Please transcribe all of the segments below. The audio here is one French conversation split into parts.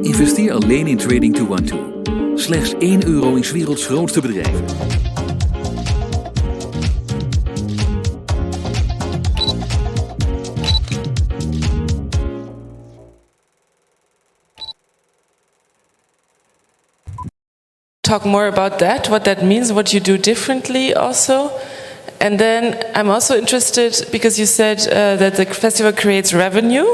Investeer alleen in Trading 212. Slechts €1 in 's werelds grootste bedrijven. Talk more about that, what that means, what you do differently also. And then I'm also interested, because you said that the festival creates revenue,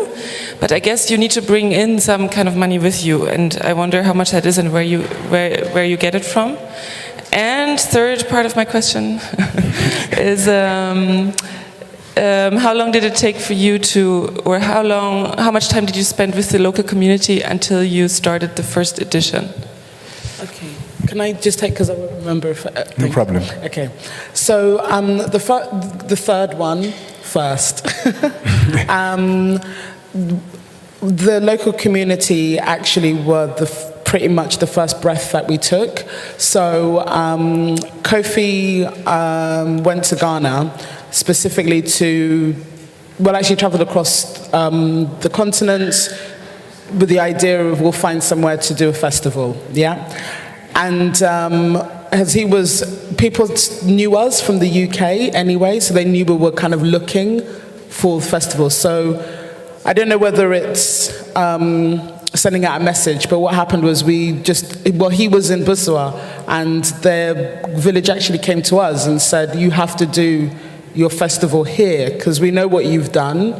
but I guess you need to bring in some kind of money with you, and I wonder how much that is and where you get it from. And third part of my question is how long did it take for you or how much time did you spend with the local community until you started the first edition? Okay. Can I just take, because I won't remember if... No problem. Okay. So the third one first. The local community actually were pretty much the first breath that we took. So Kofi went to Ghana specifically actually traveled across the continent with the idea of we'll find somewhere to do a festival, yeah? And people knew us from the UK anyway, so they knew we were kind of looking for festivals. So I don't know whether it's sending out a message, but what happened was he was in Busua, and their village actually came to us and said, you have to do your festival here, because we know what you've done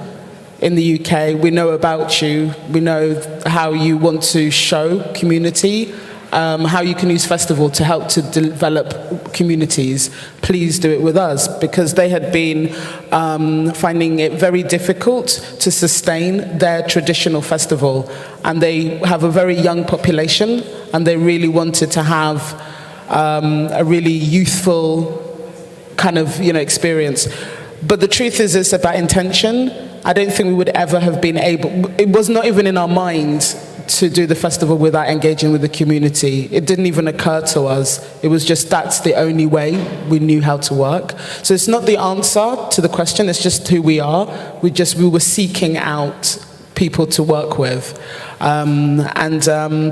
in the UK, we know about you, we know how you want to show community, how you can use festival to help to develop communities. Please do it with us, because they had been finding it very difficult to sustain their traditional festival, and they have a very young population, and they really wanted to have a really youthful kind of experience. But the truth is, it's about intention. I don't think we would ever have been able, it was not even in our mind to do the festival without engaging with the community. It didn't even occur to us. It was just that's the only way we knew how to work. So it's not the answer to the question, it's just who we are. We were seeking out people to work with. The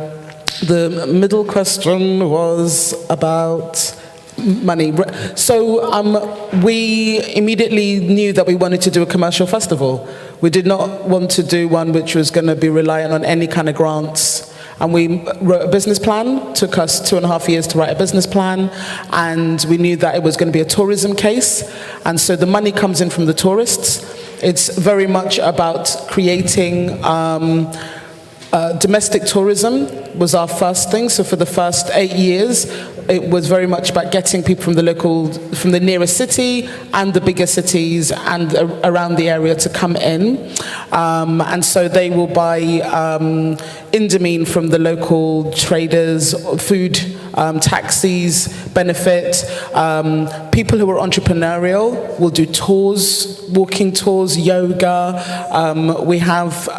middle question was about money. So we immediately knew that we wanted to do a commercial festival. We did not want to do one which was going to be reliant on any kind of grants. And we wrote a business plan. Took us 2.5 years to write a business plan. And we knew that it was going to be a tourism case. And so the money comes in from the tourists. It's very much about creating domestic tourism was our first thing. So for the first 8 years, it was very much about getting people from the nearest city and the bigger cities and around the area to come in. And so they will buy Indomine from the local traders, food, taxis, benefit. People who are entrepreneurial will do tours, walking tours, yoga. We have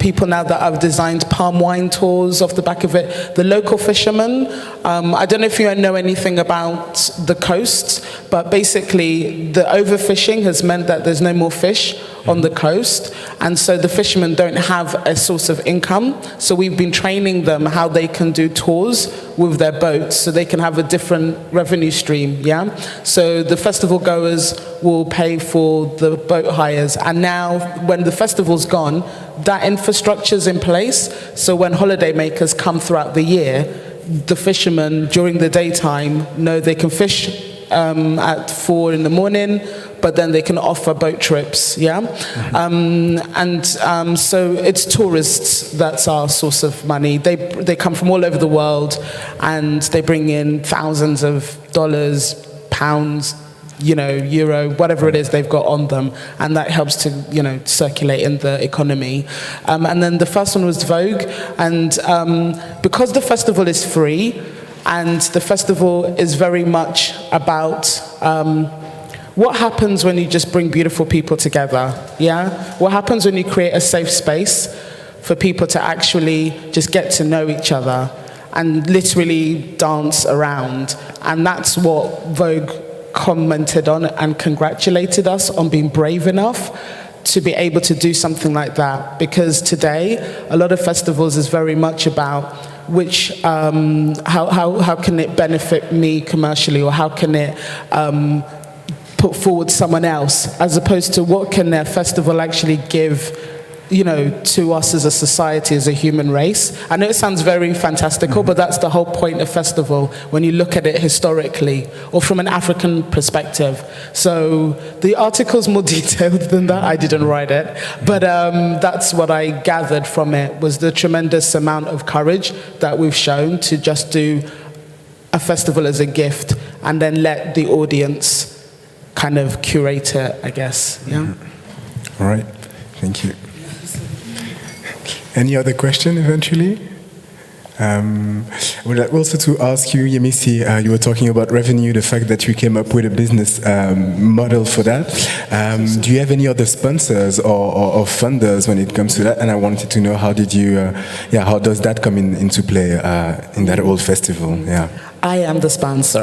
people now that have designed palm wine tours off the back of it. The local fishermen, I don't know if you know anything about the coast, but basically the overfishing has meant that there's no more fish on the coast, and so the fishermen don't have a source of income. So we've been training them how they can do tours with their boats so they can have a different revenue stream, yeah? So the festival goers will pay for the boat hires, and now when the festival's gone, that infrastructure's in place, so when holiday makers come throughout the year, the fishermen during the daytime know they can fish at 4 in the morning, but then they can offer boat trips, yeah? So it's tourists that's our source of money. They come from all over the world, and they bring in thousands of dollars, pounds, euro, whatever it is they've got on them, and that helps to, circulate in the economy. And then the first one was Vogue, and because the festival is free, and the festival is very much about what happens when you just bring beautiful people together, yeah? What happens when you create a safe space for people to actually just get to know each other and literally dance around? And that's what Vogue commented on and congratulated us on being brave enough to be able to do something like that, because today a lot of festivals is very much about which how can it benefit me commercially, or how can it put forward someone else, as opposed to what can a festival actually give, you know, to us as a society, as a human race. I know it sounds very fantastical, but that's the whole point of festival when you look at it historically or from an African perspective. So the article's more detailed than that. I didn't write it, but that's what I gathered from it, was the tremendous amount of courage that we've shown to just do a festival as a gift and then let the audience kind of curate it, I guess. Yeah. All right. Thank you. Any other question eventually? I would like also to ask you, Yemisi, you were talking about revenue, the fact that you came up with a business model for that. Do you have any other sponsors or funders when it comes to that? And I wanted to know, how did you, how does that come into play in that whole festival? Yeah. I am the sponsor.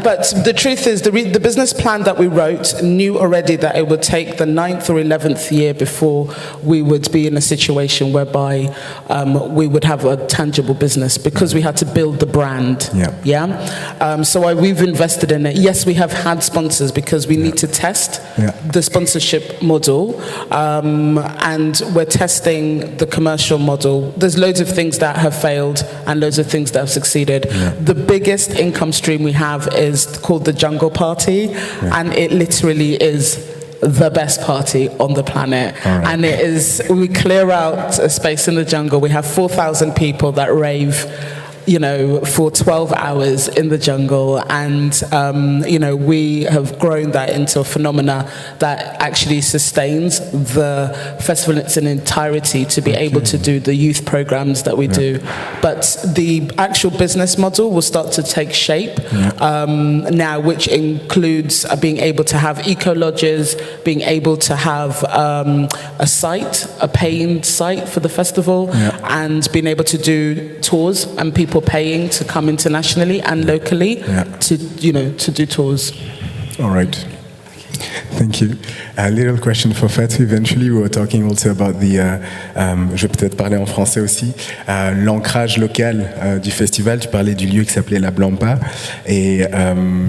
But the truth is, the business plan that we wrote knew already that it would take the 9th or 11th year before we would be in a situation whereby we would have a tangible business, because we had to build the brand. So we've invested in it. Yes, we have had sponsors because we need to test the sponsorship model, and we're testing the commercial model. There's loads of things that have failed and loads of things that have succeeded. The biggest income stream we have is called the Jungle Party, and it literally is the best party on the planet. And it is, we clear out a space in the jungle. We have 4,000 people that rave, you know, for 12 hours in the jungle, and you know, we have grown that into a phenomena that actually sustains the festival in its entirety to be able to do the youth programs that we do. But the actual business model will start to take shape now, which includes being able to have eco-lodges, being able to have a site, a paying site for the festival, and being able to do tours, and people paying to come internationally and locally to, you know, to do tours. All right. Thank you. A little question for Fatou. Eventually, we were talking also about the, je vais peut-être parler en français aussi, l'ancrage local du festival. Tu parlais du lieu qui s'appelait La Blampa, et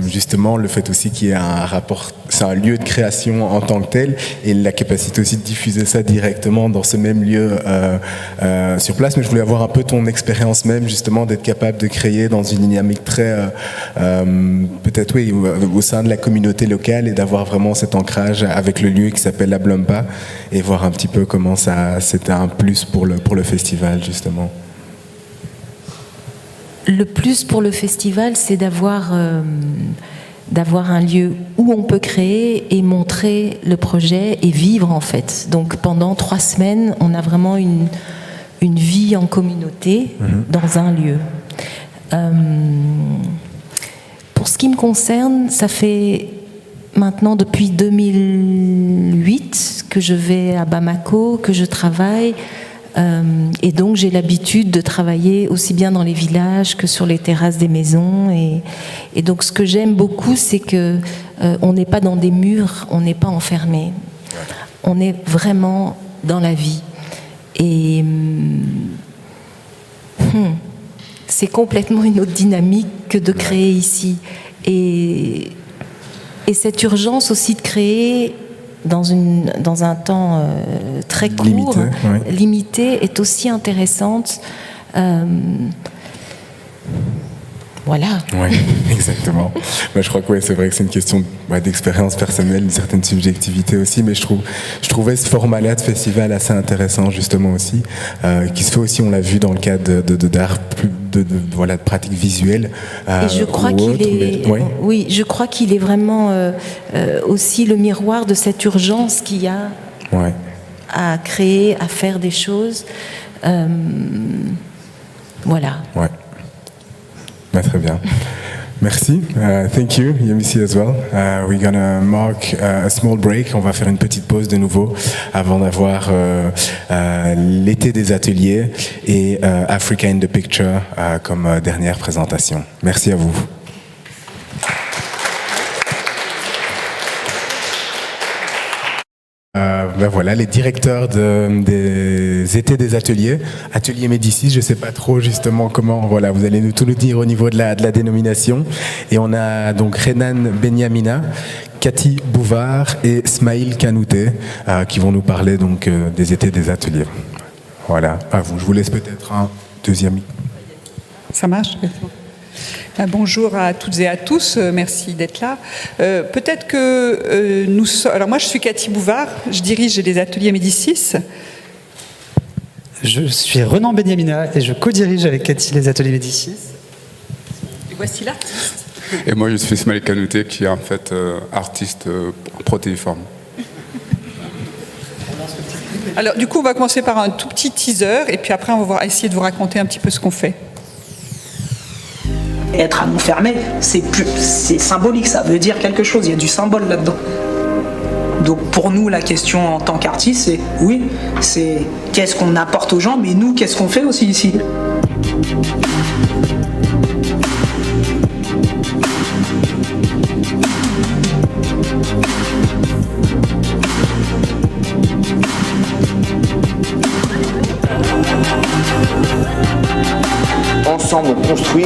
justement le fait aussi qu'il y ait un rapport, c'est un lieu de création en tant que tel, et la capacité aussi de diffuser ça directement dans ce même lieu sur place. Mais je voulais avoir un peu ton expérience même, justement, d'être capable de créer dans une dynamique très, peut-être oui, au sein de la communauté locale, et d'avoir vraiment cet ancrage avec le lieu qui s'appelle La Blampa, et voir un petit peu comment ça, c'était un plus pour le festival, justement. Le plus pour le festival, c'est d'avoir un lieu où on peut créer et montrer le projet et vivre, en fait. Donc pendant 3 semaines, on a vraiment une vie en communauté dans un lieu. Pour ce qui me concerne, ça fait maintenant depuis 2008 que je vais à Bamako, que je travaille, et donc j'ai l'habitude de travailler aussi bien dans les villages que sur les terrasses des maisons, et donc ce que j'aime beaucoup, c'est que on n'est pas dans des murs, on n'est pas enfermé, on est vraiment dans la vie, et c'est complètement une autre dynamique que de créer ici, et cette urgence aussi de créer dans un temps très court, limité, est aussi intéressante. Voilà. Oui, exactement. Moi, je crois que c'est vrai que c'est une question d'expérience personnelle, une certaine subjectivité aussi, mais je trouvais ce format-là de festival assez intéressant, justement aussi, qui se fait aussi, on l'a vu dans le cadre d'art, de pratiques visuelles. Et je crois je crois qu'il est vraiment aussi le miroir de cette urgence qu'il y a à créer, à faire des choses. Voilà. Ouais. Très bien. Merci. Thank you, Yemisi, as well. We're gonna mark a small break. On va faire une petite pause de nouveau avant d'avoir l'été des ateliers et Africa in the Picture comme dernière présentation. Merci à vous. ben voilà, les directeurs des étés des ateliers Médicis, je ne sais pas trop justement comment, voilà, vous allez tout nous dire au niveau de la dénomination. Et on a donc Renan Benyamina, Cathy Bouvard et Smaïl Kanouté qui vont nous parler donc des étés des ateliers. Voilà, à vous. Je vous laisse peut-être un deuxième. Ça marche ? Bonjour à toutes et à tous, merci d'être là. Peut-être que alors moi je suis Cathy Bouvard, je dirige les ateliers Médicis. Je suis Renan Benyamina et je co-dirige avec Cathy les ateliers Médicis. Et voici l'artiste. Et moi je suis Smaïl Kanouté qui est en fait artiste protéiforme. Alors du coup on va commencer par un tout petit teaser et puis après on va essayer de vous raconter un petit peu ce qu'on fait. Être à Montfermeil, c'est symbolique, ça veut dire quelque chose, il y a du symbole là-dedans. Donc pour nous, la question en tant qu'artiste, c'est qu'est-ce qu'on apporte aux gens, mais nous, qu'est-ce qu'on fait aussi ici ? Ensemble, on construit.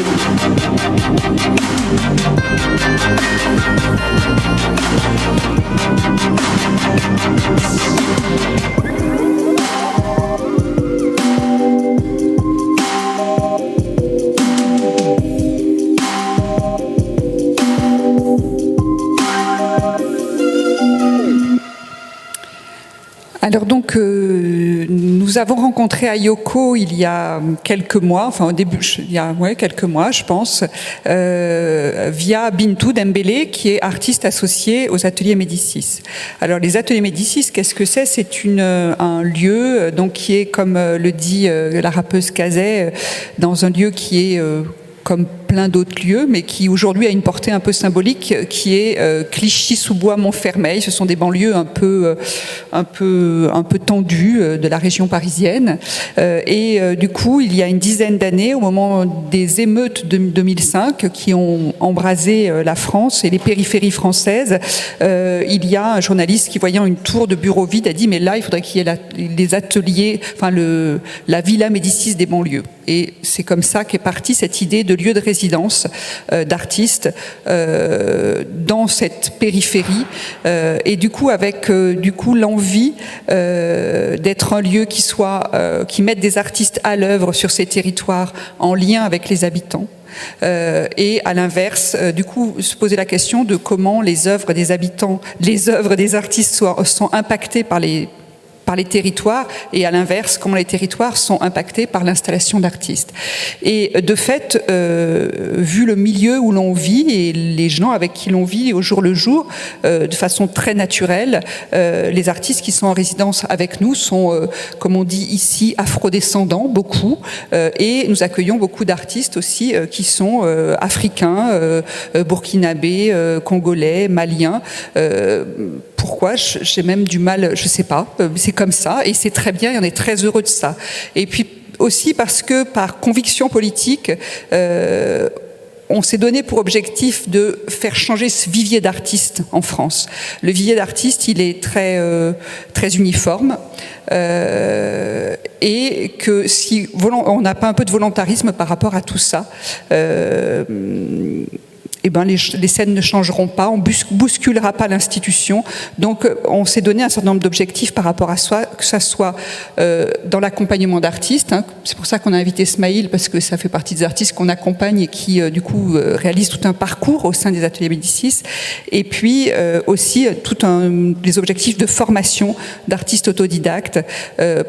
Alors donc, nous avons rencontré Ayoko il y a quelques mois, enfin au début, il y a quelques mois, je pense, via Bintou Dembélé, qui est artiste associé aux ateliers Médicis. Alors les ateliers Médicis, qu'est-ce que c'est ? C'est un lieu, donc qui est, comme le dit la rappeuse Kazay, dans un lieu qui est comme plein d'autres lieux, mais qui aujourd'hui a une portée un peu symbolique, qui est Clichy-sous-Bois-Montfermeil. Ce sont des banlieues un peu tendues de la région parisienne. Et du coup, il y a une dizaine d'années, au moment des émeutes de 2005, qui ont embrasé la France et les périphéries françaises, il y a un journaliste qui, voyant une tour de bureau vide, a dit « Mais là, il faudrait qu'il y ait les ateliers, enfin la Villa Médicis des banlieues ». Et c'est comme ça qu'est partie cette idée de lieu de résidence d'artistes dans cette périphérie et du coup avec l'envie d'être un lieu qui mette des artistes à l'œuvre sur ces territoires en lien avec les habitants. Et à l'inverse, du coup, se poser la question de comment les œuvres des habitants, les œuvres des artistes sont impactées par les territoires, et à l'inverse, comment les territoires sont impactés par l'installation d'artistes. Et de fait, vu le milieu où l'on vit et les gens avec qui l'on vit au jour le jour, de façon très naturelle, les artistes qui sont en résidence avec nous sont, comme on dit ici, afrodescendants, beaucoup, et nous accueillons beaucoup d'artistes aussi qui sont africains, burkinabés, congolais, maliens. Pourquoi ? J'ai même du mal, je sais pas, c'est comme ça, et c'est très bien, et on est très heureux de ça. Et puis aussi parce que, par conviction politique, on s'est donné pour objectif de faire changer ce vivier d'artistes en France. Le vivier d'artistes, il est très uniforme, et que si on n'a pas un peu de volontarisme par rapport à tout ça, les scènes ne changeront pas, on bousculera pas l'institution. Donc on s'est donné un certain nombre d'objectifs par rapport à soi, que ça soit dans l'accompagnement d'artistes. C'est pour ça qu'on a invité Smaïl, parce que ça fait partie des artistes qu'on accompagne et qui du coup réalisent tout un parcours au sein des ateliers Médicis. Et puis aussi des objectifs de formation d'artistes autodidactes,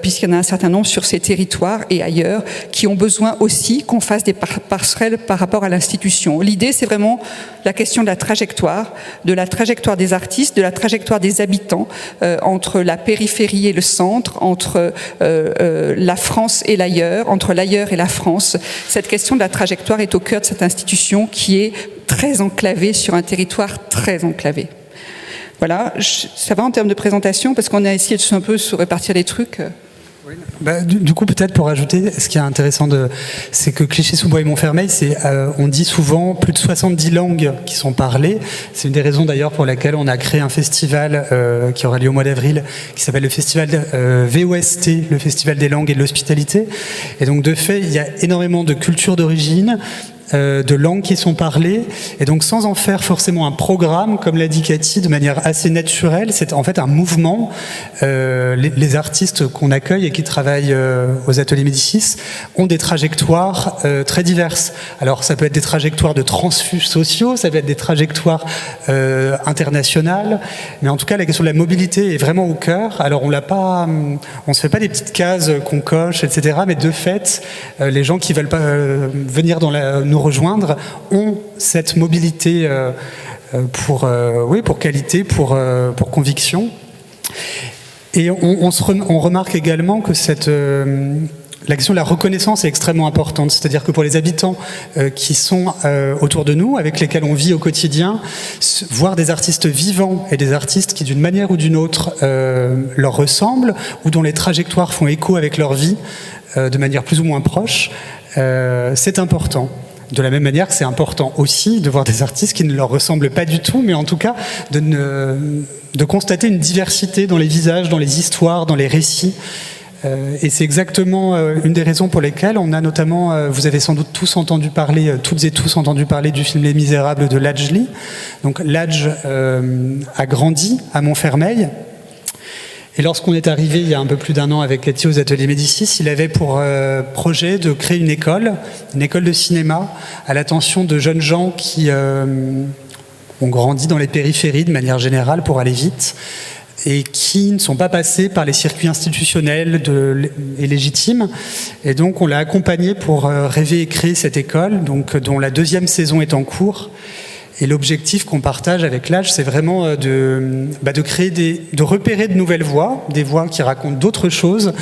puisqu'il y en a un certain nombre sur ces territoires et ailleurs qui ont besoin aussi qu'on fasse des passerelles par rapport à l'institution. L'idée, c'est vraiment la question de la trajectoire des artistes, de la trajectoire des habitants, entre la périphérie et le centre, entre la France et l'ailleurs, entre l'ailleurs et la France. Cette question de la trajectoire est au cœur de cette institution qui est très enclavée sur un territoire très enclavé. Voilà, ça va en termes de présentation, parce qu'on a essayé de un peu se répartir les trucs. Du coup, peut-être pour ajouter, ce qui est intéressant, c'est que Clichy-sous-Bois et Montfermeil, on dit souvent plus de 70 langues qui sont parlées. C'est une des raisons d'ailleurs pour laquelle on a créé un festival qui aura lieu au mois d'avril, qui s'appelle le festival VOST, le Festival des langues et de l'hospitalité. Et donc, de fait, il y a énormément de cultures d'origine, de langues qui sont parlées, et donc sans en faire forcément un programme, comme l'a dit Cathy, de manière assez naturelle, c'est en fait un mouvement. Les artistes qu'on accueille et qui travaillent aux ateliers Médicis ont des trajectoires très diverses. Alors ça peut être des trajectoires de transfuges sociaux, ça peut être des trajectoires internationales, mais en tout cas la question de la mobilité est vraiment au cœur. Alors on se fait pas des petites cases qu'on coche, etc., mais de fait, les gens qui veulent pas venir nous rejoindre ont cette mobilité pour qualité, pour conviction. Et on remarque également que la question de la reconnaissance est extrêmement importante. C'est-à-dire que pour les habitants qui sont autour de nous, avec lesquels on vit au quotidien, voir des artistes vivants et des artistes qui, d'une manière ou d'une autre, leur ressemblent ou dont les trajectoires font écho avec leur vie de manière plus ou moins proche, c'est important. De la même manière que c'est important aussi de voir des artistes qui ne leur ressemblent pas du tout, mais en tout cas de constater une diversité dans les visages, dans les histoires, dans les récits. Et c'est exactement une des raisons pour lesquelles on a notamment, vous avez sans doute toutes et tous entendu parler du film Les Misérables de Lajli. Donc Laj a grandi à Montfermeil. Et lorsqu'on est arrivé il y a un peu plus d'un an avec Cathy aux ateliers Médicis, il avait pour projet de créer une école de cinéma à l'attention de jeunes gens qui ont grandi dans les périphéries de manière générale pour aller vite et qui ne sont pas passés par les circuits institutionnels et légitimes. Et donc on l'a accompagné pour rêver et créer cette école, dont la 2e saison est en cours. Et l'objectif qu'on partage avec l'âge, c'est vraiment de repérer de nouvelles voix, des voix qui racontent d'autres choses,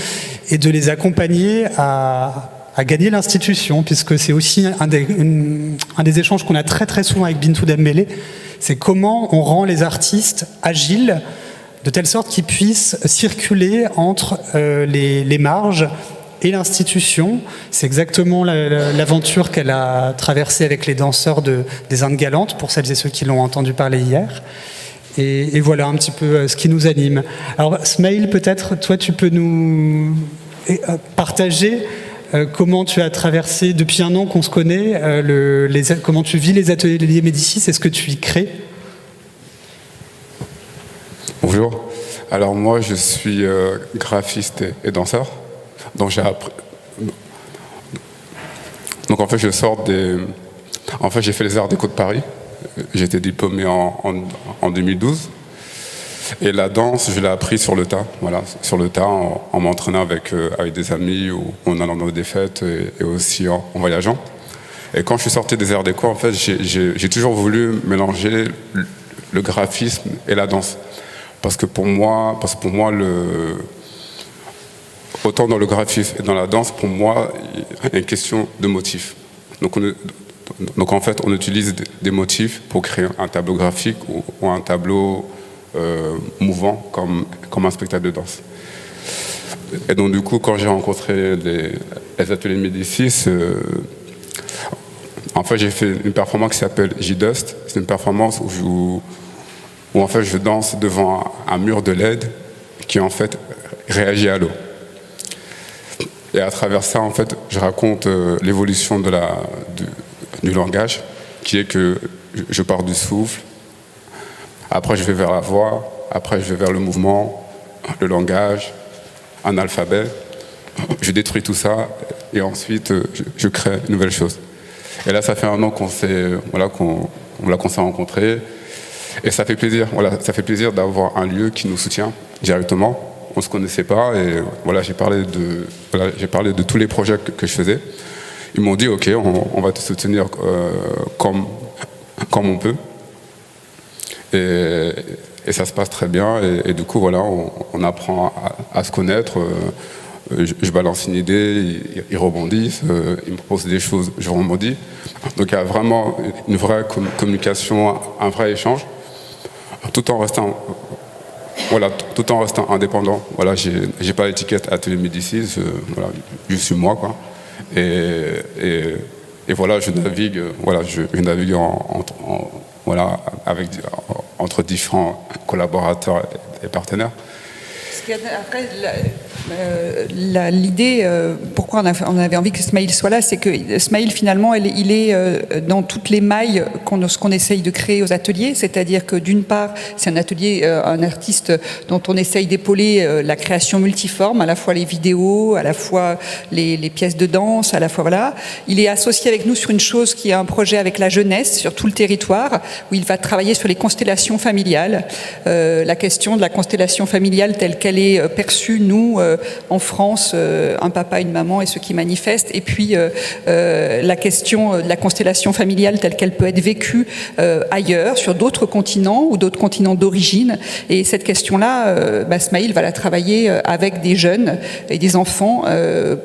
et de les accompagner à gagner l'institution, puisque c'est aussi un des échanges qu'on a très très souvent avec Bintou Dembélé, c'est comment on rend les artistes agiles, de telle sorte qu'ils puissent circuler entre les marges et l'institution. C'est exactement l'aventure qu'elle a traversée avec les danseurs des Indes galantes, pour celles et ceux qui l'ont entendu parler hier. Et voilà un petit peu ce qui nous anime. Alors Smaïl, peut-être, toi tu peux nous partager comment tu as traversé, depuis un an qu'on se connaît, comment tu vis les ateliers Médicis, est-ce que tu y crées? Bonjour. Alors moi je suis graphiste et danseur. Donc j'ai appris. Donc en fait j'ai fait les Arts Déco de Paris. J'ai été diplômé en 2012. Et la danse, je l'ai appris sur le tas. Voilà, sur le tas, en m'entraînant avec des amis ou en allant dans des fêtes et aussi en voyageant. Et quand je suis sorti des Arts Déco, en fait, j'ai toujours voulu mélanger le graphisme et la danse. Parce que pour moi, autant dans le graphisme et dans la danse, pour moi, il y a une question de motifs. Donc en fait, on utilise des motifs pour créer un tableau graphique ou un tableau mouvant comme un spectacle de danse. Et donc du coup, quand j'ai rencontré les ateliers Médicis, en fait, j'ai fait une performance qui s'appelle J-Dust. C'est une performance où en fait je danse devant un mur de LED qui en fait réagit à l'eau. Et à travers ça, en fait, je raconte l'évolution du langage, qui est que je pars du souffle, après je vais vers la voix, après je vais vers le mouvement, le langage, un alphabet, je détruis tout ça, et ensuite je crée une nouvelle chose. Et là, ça fait un an qu'on s'est rencontrés, et ça fait plaisir. Voilà, ça fait plaisir d'avoir un lieu qui nous soutient directement. On ne se connaissait pas, et voilà, j'ai parlé de tous les projets que je faisais. Ils m'ont dit, ok, on va te soutenir comme on peut. Et ça se passe très bien, et du coup, voilà, on apprend à se connaître. Je balance une idée, ils rebondissent, ils me proposent des choses, je rebondis. Donc il y a vraiment une vraie communication, un vrai échange, tout en restant voilà, tout en restant indépendant. Voilà, j'ai pas l'étiquette Atelier Médicis, voilà, je suis moi, quoi. Et voilà, je navigue, voilà, entre différents collaborateurs et partenaires. Après, l'idée, pourquoi on avait envie que Smaïl soit là, c'est que Smaïl, finalement, il est dans toutes les mailles qu'on essaye de créer aux ateliers. C'est-à-dire que, d'une part, c'est un atelier, un artiste dont on essaye d'épauler la création multiforme, à la fois les vidéos, à la fois les pièces de danse, à la fois, voilà. Il est associé avec nous sur une chose qui est un projet avec la jeunesse, sur tout le territoire, où il va travailler sur les constellations familiales, la question de la constellation familiale telle qu'elle est perçue, nous, en France, un papa, une maman et ceux qui manifestent, et puis la question de la constellation familiale telle qu'elle peut être vécue ailleurs, sur d'autres continents ou d'autres continents d'origine. Et cette question-là, Smaïl va la travailler avec des jeunes et des enfants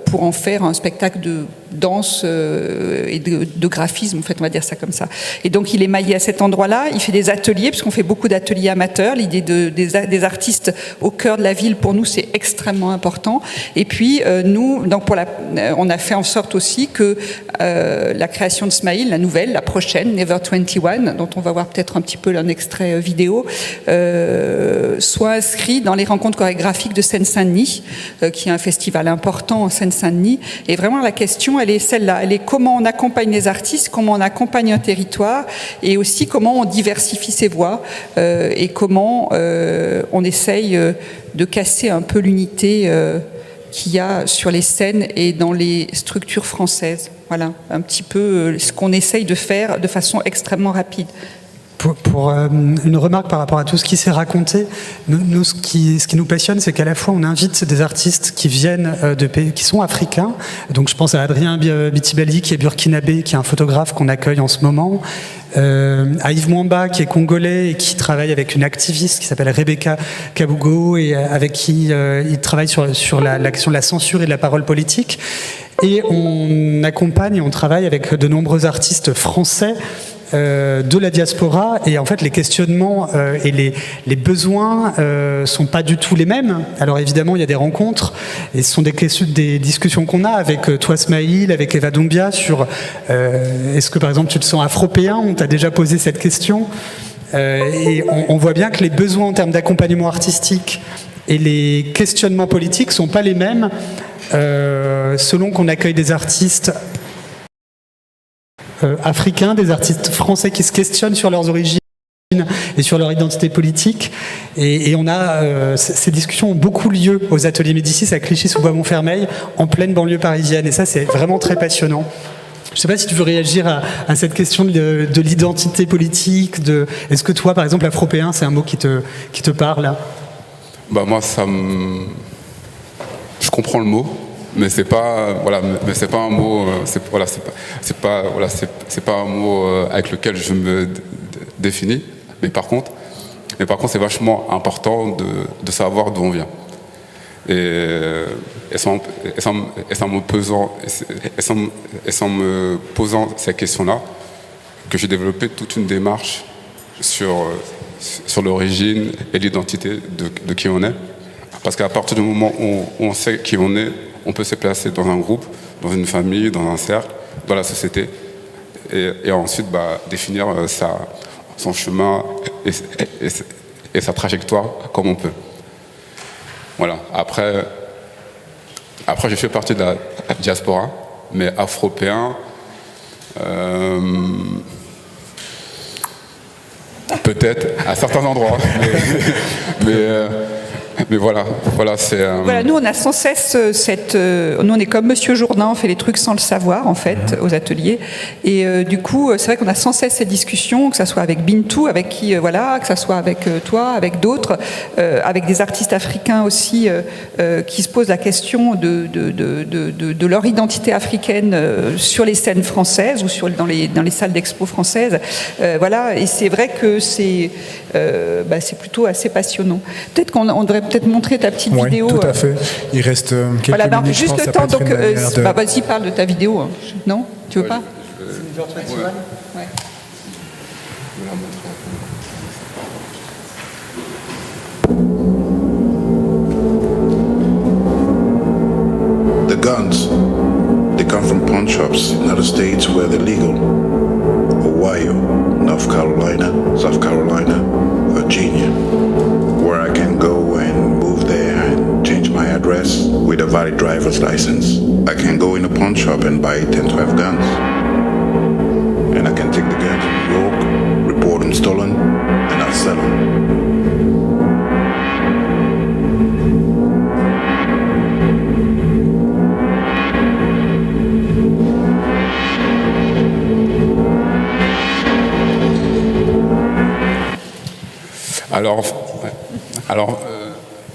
pour en faire un spectacle de danse et de graphisme, en fait, on va dire ça comme ça. Et donc, il est maillé à cet endroit-là. Il fait des ateliers, puisqu'on fait beaucoup d'ateliers amateurs. L'idée des artistes au cœur de la ville, pour nous, c'est extrêmement important. Et puis, nous, donc on a fait en sorte aussi que la création de Smaïl, la nouvelle, la prochaine, Never 21, dont on va voir peut-être un petit peu un extrait vidéo, soit inscrit dans les rencontres chorégraphiques de Seine-Saint-Denis, qui est un festival important en Seine-Saint-Denis. Et vraiment, la question, elle est celle-là. Elle est comment on accompagne les artistes, comment on accompagne un territoire, et aussi comment on diversifie ses voix, et comment on essaye de casser un peu l'unité qu'il y a sur les scènes et dans les structures françaises. Voilà, un petit peu ce qu'on essaye de faire de façon extrêmement rapide. Pour une remarque par rapport à tout ce qui s'est raconté, nous, ce qui nous passionne, c'est qu'à la fois on invite des artistes qui viennent de pays qui sont africains. Donc je pense à Adrien Bitibali qui est burkinabé, qui est un photographe qu'on accueille en ce moment, à Yves Mwamba qui est congolais et qui travaille avec une activiste qui s'appelle Rebecca Kabugo et avec qui il travaille sur la question de la censure et de la parole politique. Et on accompagne et on travaille avec de nombreux artistes français de la diaspora, et en fait les questionnements et les besoins sont pas du tout les mêmes. Alors évidemment il y a des rencontres et ce sont des discussions qu'on a avec toi Smaïl, avec Eva Doumbia sur est-ce que par exemple tu te sens afropéen, on t'a déjà posé cette question, et on voit bien que les besoins en termes d'accompagnement artistique et les questionnements politiques sont pas les mêmes selon qu'on accueille des artistes africains, des artistes français qui se questionnent sur leurs origines et sur leur identité politique. Et on a ces discussions ont beaucoup lieu aux ateliers Médicis à Clichy-sous-Bois-Montfermeil, en pleine banlieue parisienne. Et ça, c'est vraiment très passionnant. Je ne sais pas si tu veux réagir à cette question de l'identité politique. Est-ce que toi, par exemple, afropéen, c'est un mot qui te parle? Moi, je comprends le mot. Mais c'est pas un mot c'est pas un mot avec lequel je me définis, mais par contre c'est vachement important de savoir d'où on vient et sans me posant ces questions-là, que j'ai développé toute une démarche sur l'origine et l'identité de qui on est, parce qu'à partir du moment où on sait qui on est, on peut se placer dans un groupe, dans une famille, dans un cercle, dans la société, et ensuite définir son chemin et sa trajectoire comme on peut. Voilà. Après je fais partie de la diaspora, mais afropéen, peut-être à certains endroits, mais voilà, c'est... Voilà, nous, on a sans cesse nous, on est comme Monsieur Jourdain, on fait les trucs sans le savoir, en fait, aux ateliers. Et du coup, c'est vrai qu'on a sans cesse ces discussions, que ça soit avec Bintou, avec qui, que ça soit avec toi, avec d'autres, avec des artistes africains aussi, qui se posent la question de leur identité africaine sur les scènes françaises ou dans les salles d'expo françaises. Voilà, et c'est vrai que c'est plutôt assez passionnant. Peut-être qu'on devrait montrer ta petite vidéo. Tout à fait. Il reste quelques minutes. Juste le temps, donc vas-y, parle de ta vidéo. Non, tu veux pas? Ouais. Je vais la montrer. The guns, they come from pawn shops in other states where they're legal. Ohio, North Carolina, South Carolina, Virginia, where I can go and move there and change my address with a valid driver's license. I can go in a pawn shop and buy 10, 12 guns. And I can take the guns to New York, report them stolen, and I'll sell them.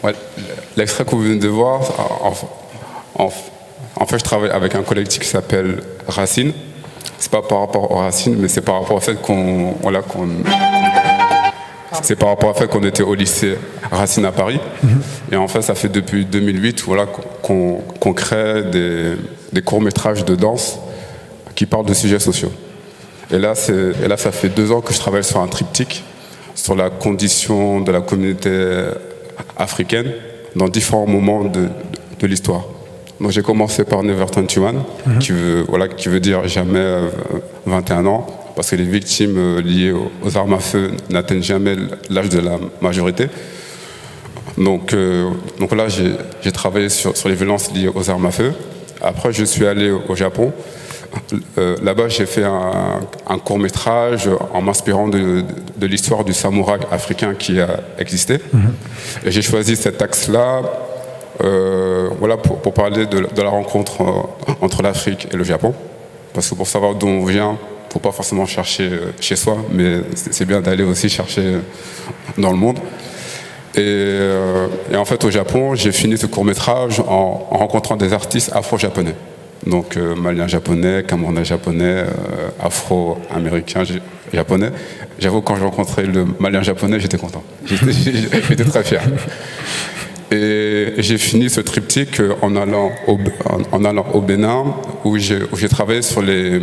Ouais, l'extrait que vous venez de voir, en fait, je travaille avec un collectif qui s'appelle Racine. C'est pas par rapport aux racines, mais c'est par rapport au fait c'est par rapport au fait qu'on était au lycée Racine à Paris. Et en fait, ça fait depuis 2008 qu'on crée des courts-métrages de danse qui parlent de sujets sociaux. Et là, ça fait 2 ans que je travaille sur un triptyque sur la condition de la communauté africaine dans différents moments de l'histoire. Donc j'ai commencé par Never 21, qui veut dire jamais 21 ans, parce que les victimes liées aux armes à feu n'atteignent jamais l'âge de la majorité. Donc là, j'ai travaillé sur les violences liées aux armes à feu. Après, je suis allé au Japon. Là-bas, j'ai fait un court-métrage en m'inspirant de l'histoire du samouraï africain qui a existé. Et j'ai choisi cet axe-là pour parler de la rencontre entre l'Afrique et le Japon. Parce que pour savoir d'où on vient, il ne faut pas forcément chercher chez soi, mais c'est bien d'aller aussi chercher dans le monde. Et en fait, au Japon, j'ai fini ce court-métrage en rencontrant des artistes afro-japonais. Donc malien japonais, camerounais japonais, afro-américain japonais. J'avoue, quand j'ai rencontré le malien japonais, j'étais content. J'étais très fier. Et j'ai fini ce triptyque en allant au Bénin, où j'ai travaillé sur les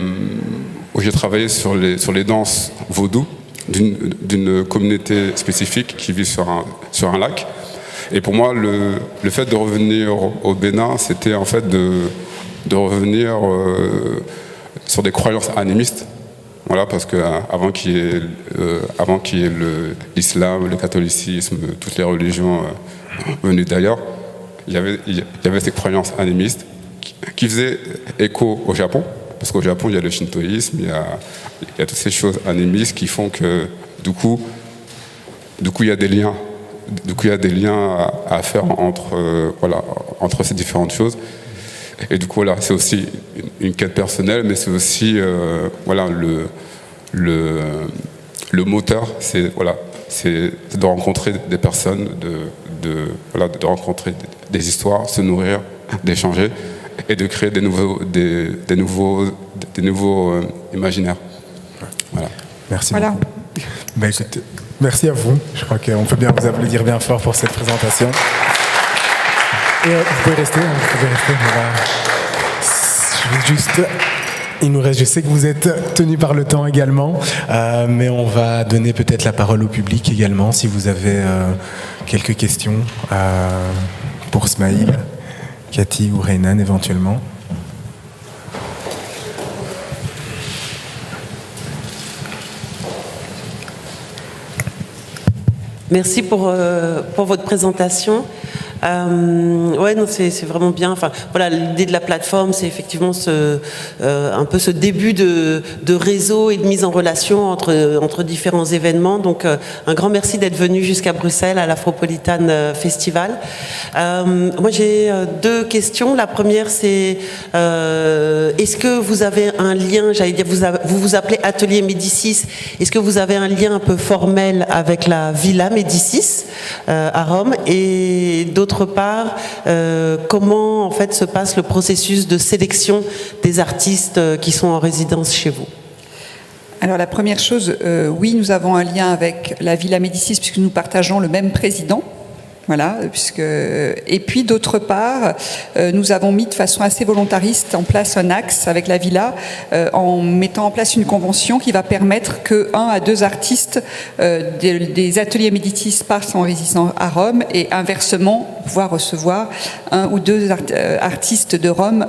danses vaudou d'une communauté spécifique qui vit sur un lac. Et pour moi, le fait de revenir au Bénin, c'était en fait de revenir sur des croyances animistes, voilà, parce que avant qu'il y ait l'islam, le catholicisme, toutes les religions venues d'ailleurs, il y avait ces croyances animistes qui faisaient écho au Japon, parce qu'au Japon il y a le shintoïsme, il y a toutes ces choses animistes qui font que du coup il y a des liens. Du coup, il y a des liens à faire entre ces différentes choses. Et du coup, là, c'est aussi une quête personnelle, mais c'est aussi le moteur, c'est de rencontrer des personnes, de rencontrer des histoires, se nourrir, d'échanger et de créer des nouveaux imaginaires. Voilà. Merci beaucoup. Ben, écoutez, merci à vous. Je crois qu'on peut bien vous applaudir bien fort pour cette présentation. Et vous pouvez rester, il nous reste, je sais que vous êtes tenu par le temps également, mais on va donner peut-être la parole au public également, si vous avez quelques questions pour Smaïl, Cathy ou Reynan éventuellement. Merci pour votre présentation. C'est vraiment bien. Enfin, voilà, l'idée de la plateforme, c'est effectivement un peu ce début de réseau et de mise en relation entre différents événements. Donc, un grand merci d'être venu jusqu'à Bruxelles à l'Afropolitan Festival. Moi, j'ai 2 questions. La première, c'est est-ce que vous avez un lien, j'allais dire, vous vous appelez Atelier Médicis, est-ce que vous avez un lien un peu formel avec la Villa Médicis à Rome? Et d'autre part, comment en fait se passe le processus de sélection des artistes qui sont en résidence chez vous? Alors la première chose, oui, nous avons un lien avec la Villa Médicis puisque nous partageons le même président. Voilà, et puis d'autre part, nous avons mis de façon assez volontariste en place un axe avec la Villa, en mettant en place une convention qui va permettre que 1 à 2 artistes des ateliers Médicis passent en résidence à Rome, et inversement pouvoir recevoir 1 ou 2 artistes de Rome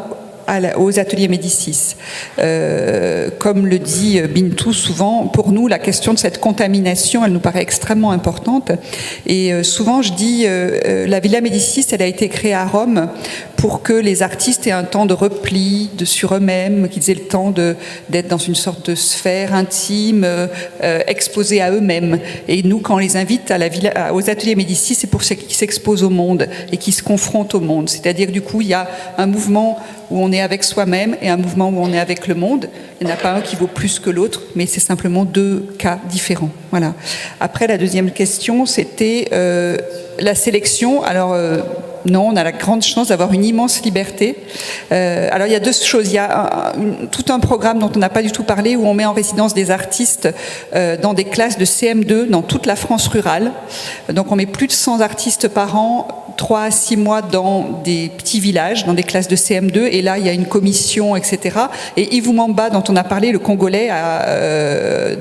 aux ateliers Médicis. Comme le dit Bintou souvent, pour nous, la question de cette contamination, elle nous paraît extrêmement importante. Et souvent, je dis, la Villa Médicis, elle a été créée à Rome pour que les artistes aient un temps de repli sur eux-mêmes, qu'ils aient le temps d'être dans une sorte de sphère intime, exposée à eux-mêmes. Et nous, quand on les invite aux ateliers Médicis, c'est pour qu'ils s'exposent au monde et qu'ils se confrontent au monde. C'est-à-dire, du coup, il y a un mouvement où on est avec soi-même et un mouvement où on est avec le monde. Il n'y en a pas un qui vaut plus que l'autre, mais c'est simplement 2 cas différents. Voilà. Après, la deuxième question, c'était la sélection. Alors, non, on a la grande chance d'avoir une immense liberté. Alors, il y a 2 choses. Il y a tout un programme dont on n'a pas du tout parlé, où on met en résidence des artistes dans des classes de CM2 dans toute la France rurale. Donc, on met plus de 100 artistes par an, 3 à 6 mois dans des petits villages, dans des classes de CM2, et là il y a une commission, etc. Et Yves Mamba, dont on a parlé, le Congolais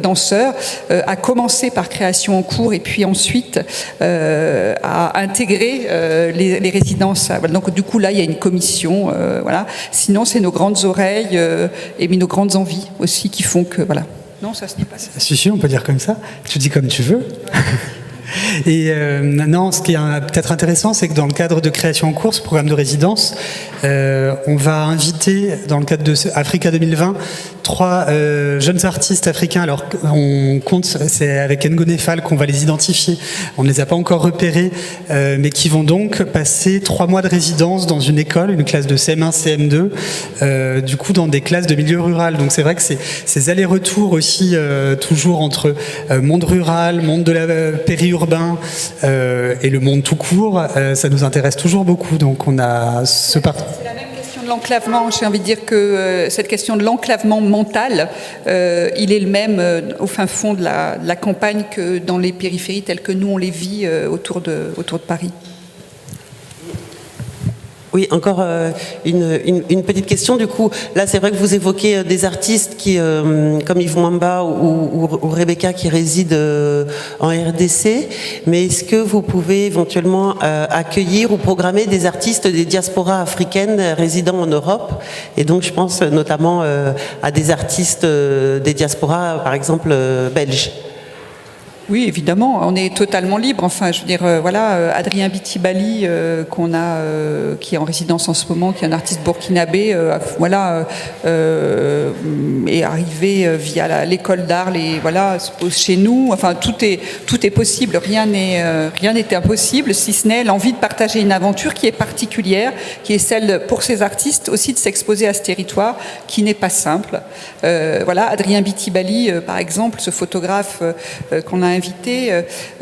danseur, a commencé par création en cours et puis ensuite a intégré les résidences. Donc du coup là il y a une commission, voilà. Sinon c'est nos grandes oreilles et nos grandes envies aussi qui font que voilà. Non, ça se dit pas ça. Si, on peut dire comme ça. Tu dis comme tu veux. Et non, ce qui est peut-être intéressant, c'est que dans le cadre de création en cours, ce programme de résidence, on va inviter, dans le cadre de Africa 2020, 3 jeunes artistes africains. Alors, on compte, c'est avec Ngo Nefal qu'on va les identifier. On ne les a pas encore repérés, mais qui vont donc passer 3 mois de résidence dans une école, une classe de CM1, CM2, du coup dans des classes de milieu rural. Donc c'est vrai que ces allers-retours aussi, toujours entre monde rural, monde de la périurbain et le monde tout court, ça nous intéresse toujours beaucoup. Donc on a ce parti. De l'enclavement, j'ai envie de dire que cette question de l'enclavement mental, il est le même au fin fond de la campagne que dans les périphéries telles que nous on les vit autour de Paris. Oui, encore une petite question. Du coup, là, c'est vrai que vous évoquez des artistes qui, comme Yves Mwamba ou Rebecca, qui résident en RDC. Mais est-ce que vous pouvez éventuellement accueillir ou programmer des artistes des diasporas africaines résidant en Europe? Et donc, je pense notamment à des artistes des diasporas, par exemple, belges. Oui, évidemment, on est totalement libre. Enfin, je veux dire, voilà, Adrien Bitibali, qui est en résidence en ce moment, qui est un artiste burkinabé, voilà, est arrivé via l'école d'art, voilà, se pose chez nous. Enfin, tout est possible. Rien n'est impossible, si ce n'est l'envie de partager une aventure qui est particulière, qui est celle pour ces artistes aussi de s'exposer à ce territoire qui n'est pas simple. Voilà, Adrien Bitibali, par exemple, ce photographe qu'on a invité,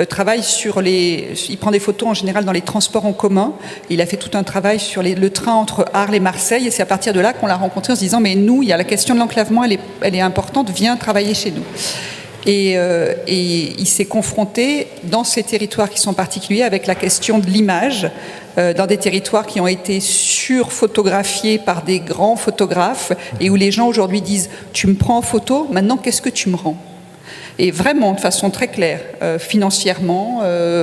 travaille il prend des photos en général dans les transports en commun. Il a fait tout un travail sur le train entre Arles et Marseille, et c'est à partir de là qu'on l'a rencontré en se disant mais nous, il y a la question de l'enclavement, elle est importante, viens travailler chez nous. Et il s'est confronté dans ces territoires qui sont particuliers avec la question de l'image, dans des territoires qui ont été surphotographiés par des grands photographes et où les gens aujourd'hui disent tu me prends en photo, maintenant qu'est-ce que tu me rends ? Et vraiment de façon très claire, financièrement,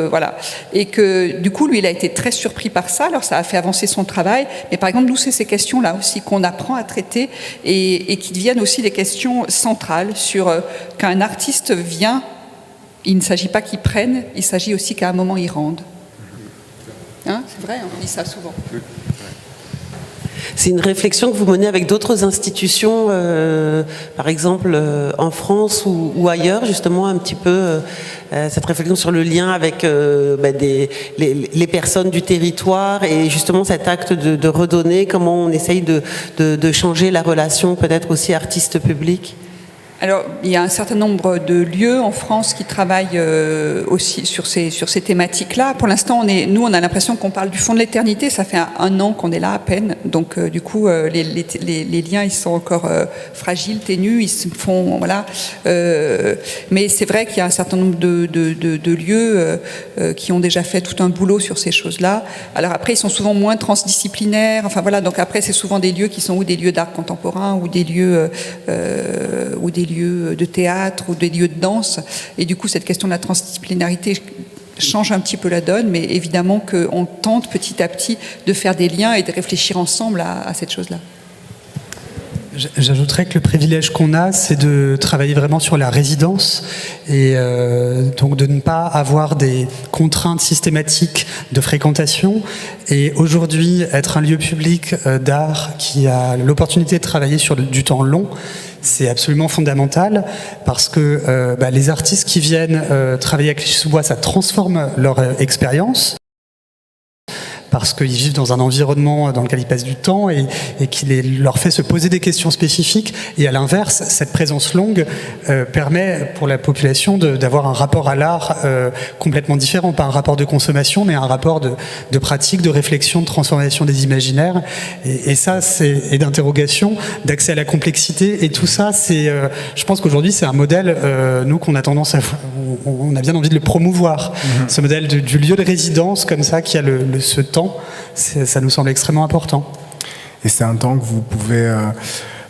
voilà. Et que du coup, lui, il a été très surpris par ça. Alors, ça a fait avancer son travail. Mais par exemple, nous, c'est ces questions-là aussi qu'on apprend à traiter et qui deviennent aussi des questions centrales sur quand un artiste vient, il ne s'agit pas qu'il prenne, il s'agit aussi qu'à un moment, il rende. Hein, c'est vrai, on dit ça souvent. C'est une réflexion que vous menez avec d'autres institutions, par exemple en France ou ailleurs, justement un petit peu cette réflexion sur le lien avec les personnes du territoire et justement cet acte de redonner, comment on essaye de changer la relation peut-être aussi artiste-public. Alors, il y a un certain nombre de lieux en France qui travaillent aussi sur ces thématiques-là. Pour l'instant, nous, on a l'impression qu'on parle du fond de l'éternité. Ça fait un an qu'on est là à peine. Donc, du coup, les liens, ils sont encore fragiles, ténus. Ils se font, voilà. Mais c'est vrai qu'il y a un certain nombre de lieux qui ont déjà fait tout un boulot sur ces choses-là. Alors après, ils sont souvent moins transdisciplinaires. Enfin voilà. Donc après, c'est souvent des lieux qui sont ou des lieux d'art contemporain ou des lieux de théâtre ou des lieux de danse. Et du coup, cette question de la transdisciplinarité change un petit peu la donne, mais évidemment qu'on tente petit à petit de faire des liens et de réfléchir ensemble à cette chose-là. J'ajouterais que le privilège qu'on a, c'est de travailler vraiment sur la résidence et donc de ne pas avoir des contraintes systématiques de fréquentation. Et aujourd'hui, être un lieu public d'art qui a l'opportunité de travailler sur du temps long, c'est absolument fondamental parce que les artistes qui viennent travailler à Clichy-sous-Bois, ça transforme leur expérience. Parce qu'ils vivent dans un environnement dans lequel ils passent du temps et qui leur fait se poser des questions spécifiques. Et à l'inverse, cette présence longue permet pour la population d'avoir un rapport à l'art complètement différent. Pas un rapport de consommation, mais un rapport de pratique, de réflexion, de transformation des imaginaires. Et ça, et d'interrogation, d'accès à la complexité. Et tout ça, je pense qu'aujourd'hui, c'est un modèle, nous, qu'on a tendance on a bien envie de le promouvoir. Ce modèle du lieu de résidence, comme ça, qui a ce temps. Ça nous semble extrêmement important. Et c'est un temps que vous pouvez...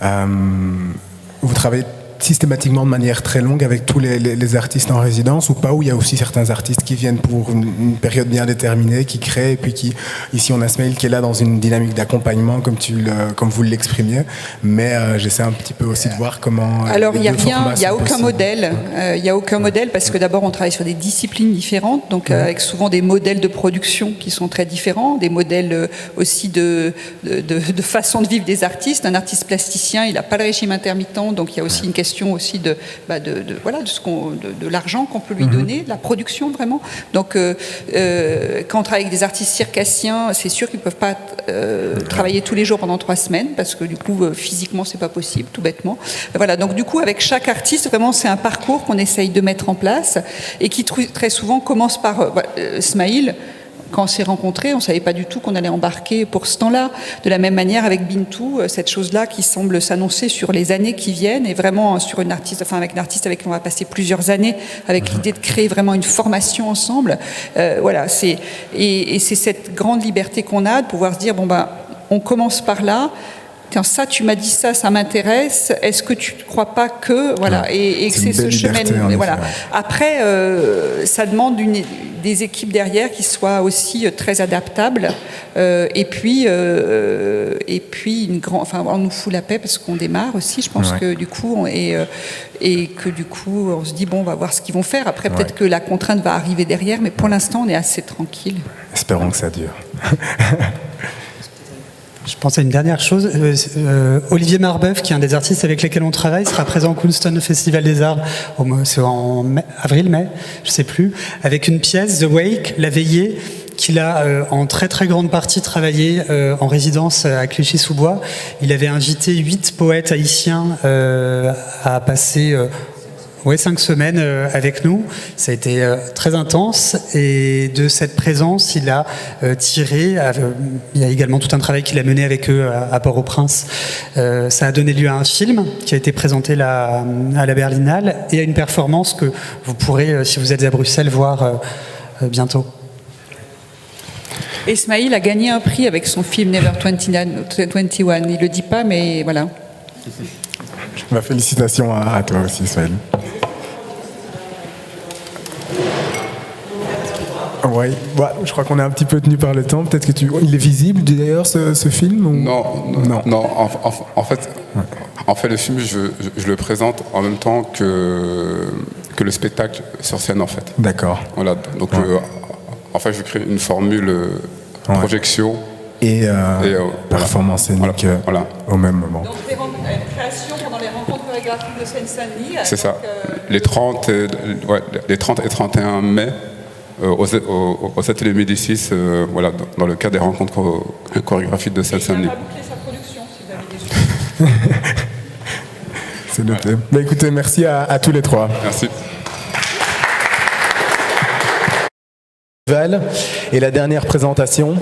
vous travaillez systématiquement de manière très longue avec tous les artistes en résidence ou pas, où il y a aussi certains artistes qui viennent pour une période bien déterminée, qui créent, et puis ici on a Smaïl qui est là dans une dynamique d'accompagnement comme vous l'exprimiez, mais j'essaie un petit peu aussi de voir comment... Alors il n'y a aucun modèle, il n'y a aucun modèle parce que d'abord on travaille sur des disciplines différentes, donc avec souvent des modèles de production qui sont très différents, des modèles aussi de façon de vivre des artistes. Un artiste plasticien, il n'a pas le régime intermittent, donc il y a aussi une question aussi de l'argent qu'on peut lui donner, de la production vraiment. Donc quand on travaille avec des artistes circassiens, c'est sûr qu'ils ne peuvent pas travailler tous les jours pendant 3 semaines parce que du coup physiquement c'est pas possible, tout bêtement. Voilà, donc du coup avec chaque artiste vraiment c'est un parcours qu'on essaye de mettre en place et qui très souvent commence par Smaïl. Quand on s'est rencontrés, on ne savait pas du tout qu'on allait embarquer pour ce temps-là. De la même manière avec Bintou, cette chose-là qui semble s'annoncer sur les années qui viennent et vraiment sur avec une artiste avec qui on va passer plusieurs années avec l'idée de créer vraiment une formation ensemble. Voilà, c'est cette grande liberté qu'on a de pouvoir se dire on commence par là. Tiens, ça, tu m'as dit ça, ça m'intéresse. Est-ce que tu ne crois pas que voilà et que c'est ce chemin. Voilà. Après, ça demande des équipes derrière qui soient aussi très adaptables. Et puis on nous fout la paix parce qu'on démarre aussi. Je pense que du coup et que du coup on se dit on va voir ce qu'ils vont faire. Après peut-être que la contrainte va arriver derrière, mais pour l'instant on est assez tranquille. Espérons que ça dure. Je pense à une dernière chose. Olivier Marbeuf, qui est un des artistes avec lesquels on travaille, sera présent au Queenstown Festival des Arts, c'est en avril-mai, je ne sais plus, avec une pièce, The Wake, La Veillée, qu'il a en très très grande partie travaillé en résidence à Clichy-sous-Bois. Il avait invité 8 poètes haïtiens à passer... 5 semaines avec nous. Ça a été très intense et de cette présence, il a tiré. Il y a également tout un travail qu'il a mené avec eux à Port-au-Prince. Ça a donné lieu à un film qui a été présenté à la Berlinale et à une performance que vous pourrez, si vous êtes à Bruxelles, voir bientôt. Ismaïl a gagné un prix avec son film Never 21. Il le dit pas, mais voilà. Félicitations à toi aussi, Ismaïl. Oui, je crois qu'on est un petit peu tenu par le temps. Peut-être que il est visible d'ailleurs ce film ou... Non. En fait, le film, je le présente en même temps que le spectacle sur scène, en fait. D'accord. Voilà. Donc, en fait, je crée une formule projection et performance scénique au même moment. Donc, création pendant les rencontres chorégraphiques de Seine-Saint-Denis. C'est ça. Les 30 et 31 mai. Aux ateliers Médicis, dans le cadre des rencontres chorégraphiques de Seine-Saint-Denis. Il n'a pas bouclé sa production, si vous avez des C'est noté. Bah, écoutez, merci à tous les trois. Merci. Et la dernière présentation,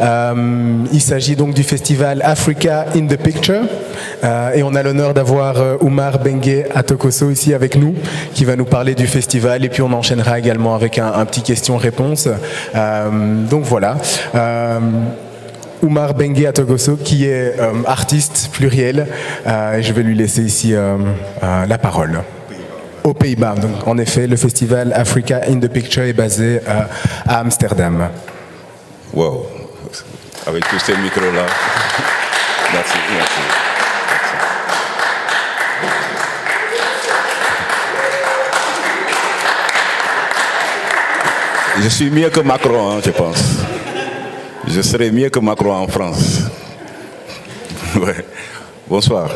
il s'agit donc du festival Africa in the Picture. Et on a l'honneur d'avoir Oumar Bengue Atokoso ici avec nous, qui va nous parler du festival. Et puis on enchaînera également avec un petit question-réponse. Donc voilà. Oumar Bengue Atokoso, qui est artiste pluriel. Et je vais lui laisser ici la parole. Aux Pays-Bas. Donc, en effet, le festival Africa in the Picture est basé à Amsterdam. Wow, avec tous ces micros-là. Merci. Je suis mieux que Macron, hein, je pense. Je serai mieux que Macron en France. Ouais. Bonsoir.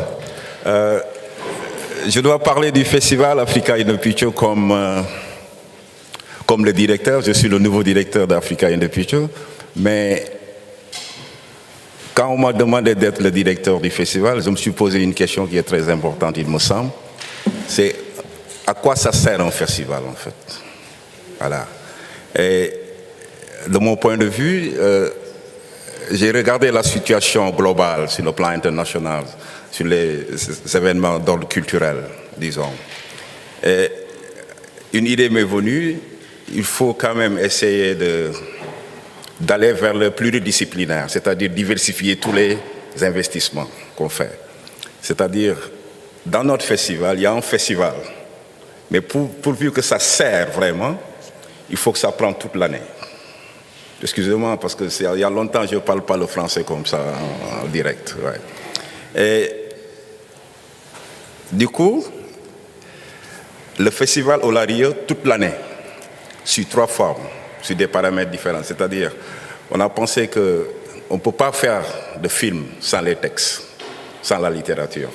Je dois parler du festival Africa in the Picture comme le directeur. Je suis le nouveau directeur d'Africa in the Picture. Mais quand on m'a demandé d'être le directeur du festival, je me suis posé une question qui est très importante, il me semble. C'est à quoi ça sert un festival, en fait. Voilà. Et de mon point de vue, j'ai regardé la situation globale sur le plan international, sur les événements d'ordre culturel, disons. Et une idée m'est venue, il faut quand même essayer d'aller vers le pluridisciplinaire, c'est-à-dire diversifier tous les investissements qu'on fait. C'est-à-dire, dans notre festival, il y a un festival, mais pourvu que ça sert vraiment, il faut que ça prenne toute l'année. Excusez-moi, parce que il y a longtemps je ne parle pas le français comme ça en direct. Ouais. Et du coup, le festival aura lieu toute l'année, sur 3 formes, sur des paramètres différents. C'est-à-dire, on a pensé qu'on ne peut pas faire de film sans les textes, sans la littérature.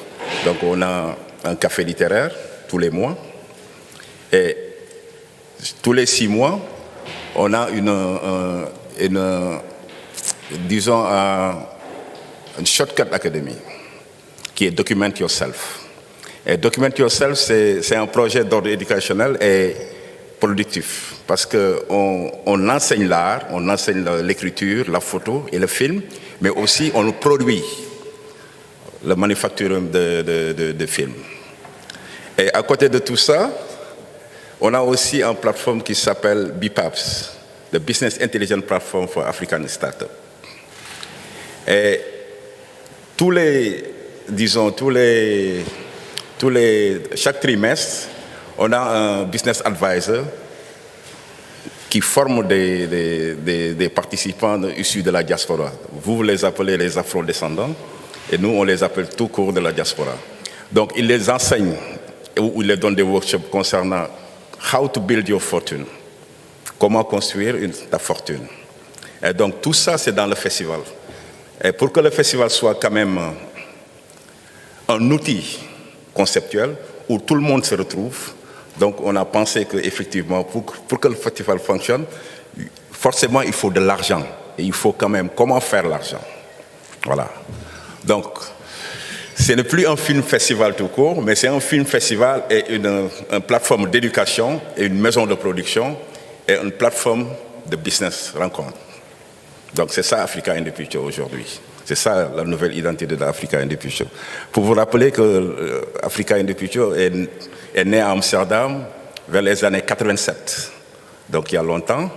Donc on a un café littéraire tous les mois, et tous les 6 mois, on a disons, une shortcut academy qui est Document Yourself. Et Document Yourself, c'est un projet d'ordre éducationnel et productif parce qu'on enseigne l'art, on enseigne l'écriture, la photo et le film, mais aussi on produit le manufacturing de films. Et à côté de tout ça, on a aussi une plateforme qui s'appelle BIPAPS, the Business Intelligence Platform for African Startups. Et chaque trimestre, on a un business advisor qui forme des participants issus de la diaspora. Vous les appelez les afro-descendants et nous, on les appelle tout court de la diaspora. Donc, ils les enseignent ou ils les donnent des workshops concernant how to build your fortune, comment construire ta fortune. Et donc, tout ça, c'est dans le festival. Et pour que le festival soit quand même un outil conceptuel où tout le monde se retrouve, donc on a pensé qu'effectivement, pour que le festival fonctionne, forcément, il faut de l'argent. Et il faut quand même comment faire l'argent. Voilà. Donc, ce n'est plus un film festival tout court, mais c'est un film festival et une plateforme d'éducation et une maison de production et une plateforme de business rencontre. Donc c'est ça Africa in the Picture aujourd'hui. C'est ça la nouvelle identité d'Africa in the Picture. Pour vous rappeler que Africa in the Picture est né à Amsterdam vers les années 87, donc il y a longtemps.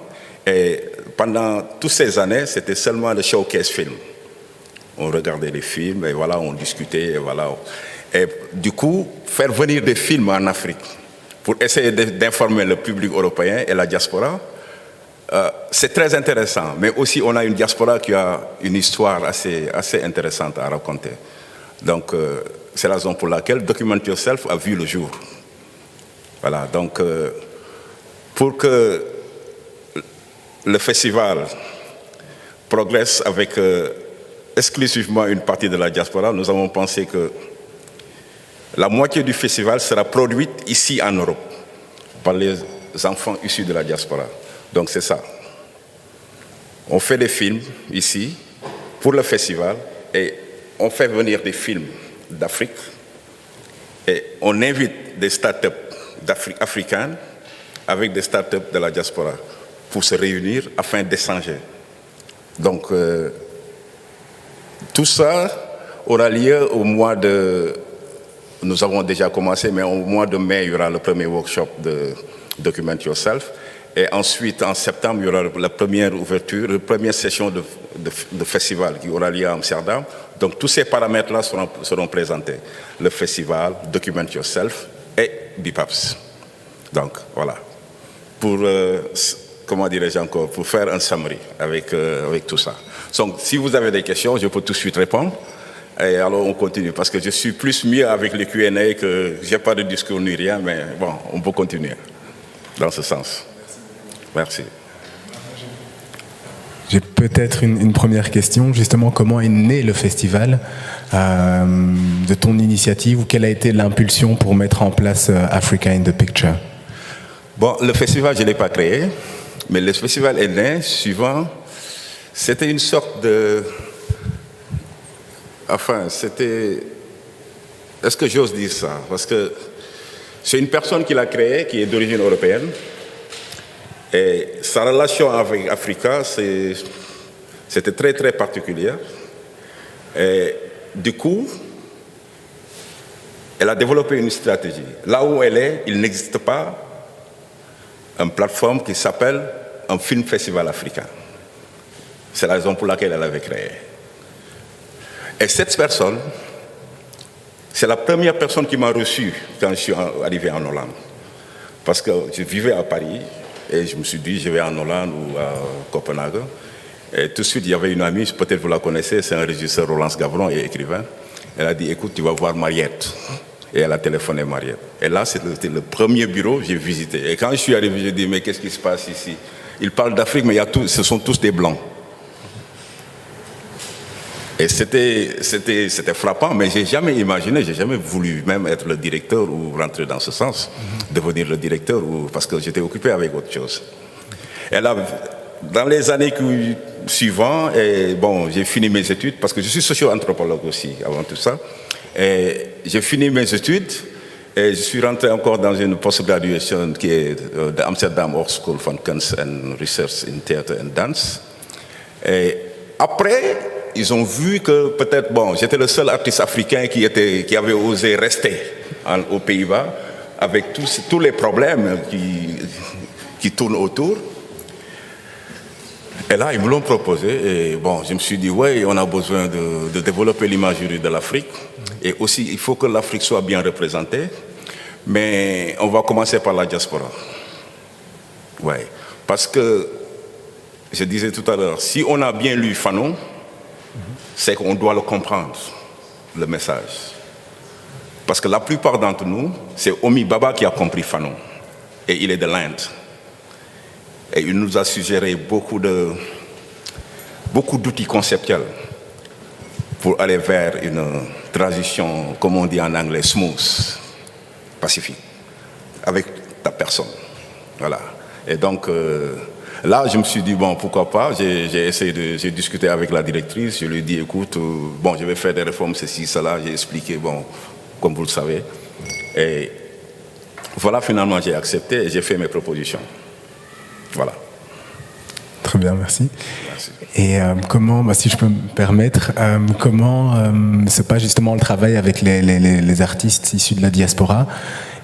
Et pendant toutes ces années, c'était seulement le showcase film. On regardait les films et voilà, on discutait et voilà. Et du coup, faire venir des films en Afrique pour essayer d'informer le public européen et la diaspora, c'est très intéressant. Mais aussi, on a une diaspora qui a une histoire assez intéressante à raconter. Donc, c'est la raison pour laquelle Document Yourself a vu le jour. Voilà, donc, pour que le festival progresse avec exclusivement une partie de la diaspora, nous avons pensé que la moitié du festival sera produite ici en Europe par les enfants issus de la diaspora. Donc c'est ça. On fait des films ici pour le festival et on fait venir des films d'Afrique Et on invite des startups africaines avec des startups de la diaspora pour se réunir afin d'échanger. Donc, tout ça aura lieu au mois de... Nous avons déjà commencé, mais au mois de mai, il y aura le premier workshop de Document Yourself. Et ensuite, en septembre, il y aura la première ouverture, la première session de festival qui aura lieu à Amsterdam. Donc, tous ces paramètres-là seront présentés. Le festival, Document Yourself et BIPAPS. Donc, voilà. Pour, comment dirais-je encore, pour faire un summary avec tout ça. Donc, si vous avez des questions, je peux tout de suite répondre. Et alors, on continue, parce que je suis plus mieux avec les Q&A que je n'ai pas de discours ni rien, mais bon, on peut continuer dans ce sens. Merci. J'ai peut-être une première question, justement, comment est né le festival de ton initiative, ou quelle a été l'impulsion pour mettre en place Africa in the Picture? Bon, le festival, je ne l'ai pas créé, mais le festival est né suivant, c'était une sorte de... Enfin, c'était... Est-ce que j'ose dire ça? Parce que c'est une personne qui l'a créé, qui est d'origine européenne, et sa relation avec Africa, c'était très, très particulière. Et du coup, elle a développé une stratégie. Là où elle est, il n'existe pas une plateforme qui s'appelle un film festival africain. C'est la raison pour laquelle elle avait créé. Et cette personne, c'est la première personne qui m'a reçu quand je suis arrivé en Hollande. Parce que je vivais à Paris et je me suis dit, je vais en Hollande ou à Copenhague. Et tout de suite, il y avait une amie, peut-être vous la connaissez, c'est un régisseur, Rolance Gavron, et écrivain. Elle a dit, écoute, tu vas voir Mariette. Et elle a téléphoné Mariette. Et là, c'était le premier bureau que j'ai visité. Et quand je suis arrivé, j'ai dit, mais qu'est-ce qui se passe ici? Ils parlent d'Afrique, mais ce sont tous des Blancs. Et c'était frappant, mais j'ai jamais imaginé, j'ai jamais voulu même être le directeur ou rentrer dans ce sens, devenir le directeur, parce que j'étais occupé avec autre chose. Et là, dans les années suivantes, bon, j'ai fini mes études, parce que je suis socio-anthropologue aussi, avant tout ça. Et j'ai fini mes études, et je suis rentré encore dans une post-graduation qui est de Amsterdam Hogeschool for Kunst and Research in Theater and Dance. Et après, ils ont vu que peut-être, bon, j'étais le seul artiste africain qui avait osé rester aux Pays-Bas, avec tous les problèmes qui tournent autour. Et là, ils me l'ont proposé. Et bon, je me suis dit, oui, on a besoin de développer l'imagerie de l'Afrique. Et aussi, il faut que l'Afrique soit bien représentée. Mais on va commencer par la diaspora. Oui. Parce que, je disais tout à l'heure, si on a bien lu Fanon, c'est qu'on doit le comprendre, le message. Parce que la plupart d'entre nous, c'est Omi Baba qui a compris Fanon. Et il est de l'Inde. Et il nous a suggéré beaucoup d'outils conceptuels pour aller vers une transition, comme on dit en anglais, smooth, pacifique, avec ta personne. Voilà. Et donc, là, je me suis dit, bon, pourquoi pas, j'ai discuté avec la directrice, je lui ai dit, écoute, bon, je vais faire des réformes, ceci, cela, j'ai expliqué, bon, comme vous le savez. Et voilà, finalement, j'ai accepté et j'ai fait mes propositions. Voilà. Très bien, merci. Merci. Et comment, si je peux me permettre, comment se passe justement le travail avec les artistes issus de la diaspora,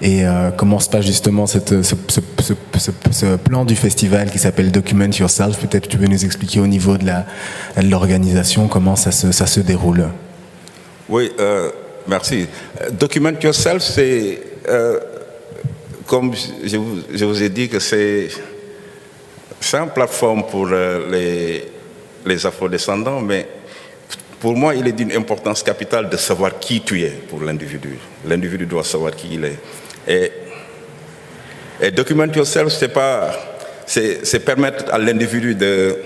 et comment se passe justement ce plan du festival qui s'appelle Document Yourself? Peut-être tu veux nous expliquer au niveau de l'organisation comment ça se déroule. Oui, merci. Document Yourself, c'est, comme je vous ai dit, que c'est une plateforme pour les afrodescendants, mais pour moi, il est d'une importance capitale de savoir qui tu es pour l'individu. L'individu doit savoir qui il est. Et Document Yourself, c'est permettre à l'individu de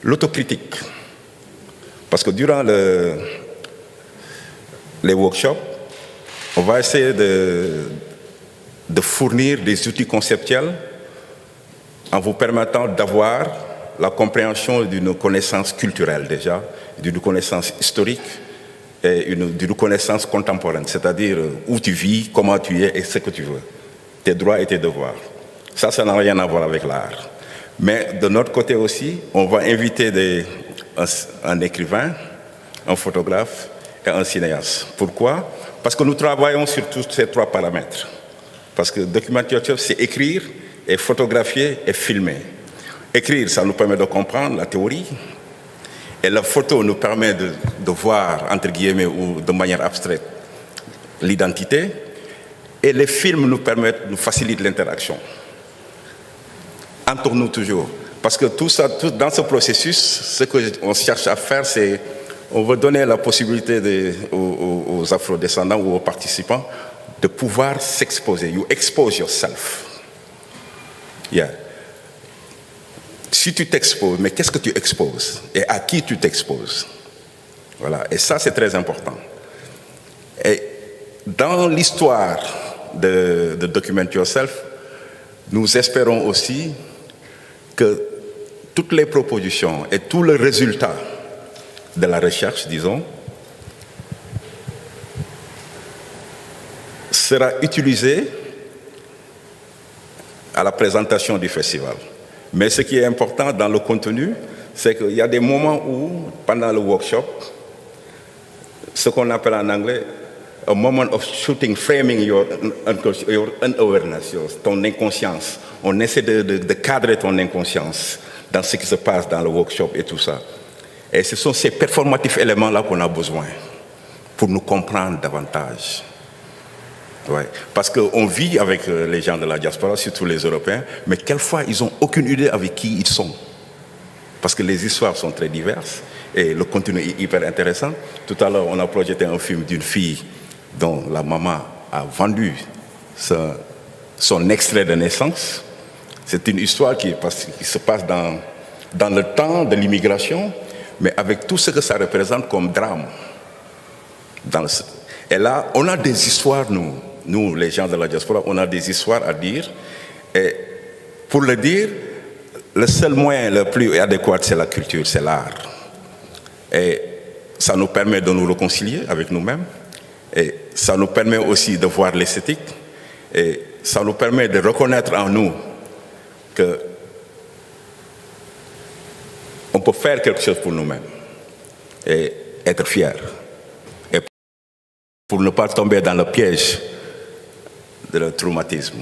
l'autocritique. Parce que durant les workshops, on va essayer de fournir des outils conceptuels en vous permettant d'avoir la compréhension d'une connaissance culturelle déjà, d'une connaissance historique, et d'une connaissance contemporaine, c'est-à-dire où tu vis, comment tu es et ce que tu veux, tes droits et tes devoirs. Ça n'a rien à voir avec l'art. Mais de notre côté aussi, on va inviter un écrivain, un photographe et un cinéaste. Pourquoi? Parce que nous travaillons sur tous ces 3 paramètres. Parce que documentaire, c'est écrire, et photographier et filmer. Écrire, ça nous permet de comprendre la théorie, et la photo nous permet de voir, entre guillemets, ou de manière abstraite, l'identité, et les films nous facilitent l'interaction. Entre nous toujours. Parce que tout dans ce processus, ce qu'on cherche à faire, c'est on veut donner la possibilité aux afrodescendants ou aux participants de pouvoir s'exposer. You expose yourself. Yeah. Si tu t'exposes, mais qu'est-ce que tu exposes? Et à qui tu t'exposes? Voilà. Et ça, c'est très important. Et dans l'histoire de Document Yourself, nous espérons aussi que toutes les propositions et tout le résultat de la recherche, disons, sera utilisé à la présentation du festival. Mais ce qui est important dans le contenu, c'est qu'il y a des moments où, pendant le workshop, ce qu'on appelle en anglais a moment of shooting, framing your unawareness, ton inconscience. On essaie de cadrer ton inconscience dans ce qui se passe dans le workshop et tout ça. Et ce sont ces performatifs éléments-là qu'on a besoin pour nous comprendre davantage. Ouais. Parce qu'on vit avec les gens de la diaspora, surtout les Européens, mais quelquefois, ils n'ont aucune idée avec qui ils sont. Parce que les histoires sont très diverses et le contenu est hyper intéressant. Tout à l'heure, on a projeté un film d'une fille dont la maman a vendu son extrait de naissance. C'est une histoire qui se passe dans le temps de l'immigration, mais avec tout ce que ça représente comme drame. Et là, on a des histoires, nous, les gens de la diaspora, on a des histoires à dire. Et pour le dire, le seul moyen le plus adéquat, c'est la culture, c'est l'art. Et ça nous permet de nous réconcilier avec nous-mêmes. Et ça nous permet aussi de voir l'esthétique. Et ça nous permet de reconnaître en nous que on peut faire quelque chose pour nous-mêmes et être fiers. Et pour ne pas tomber dans le piège de traumatisme.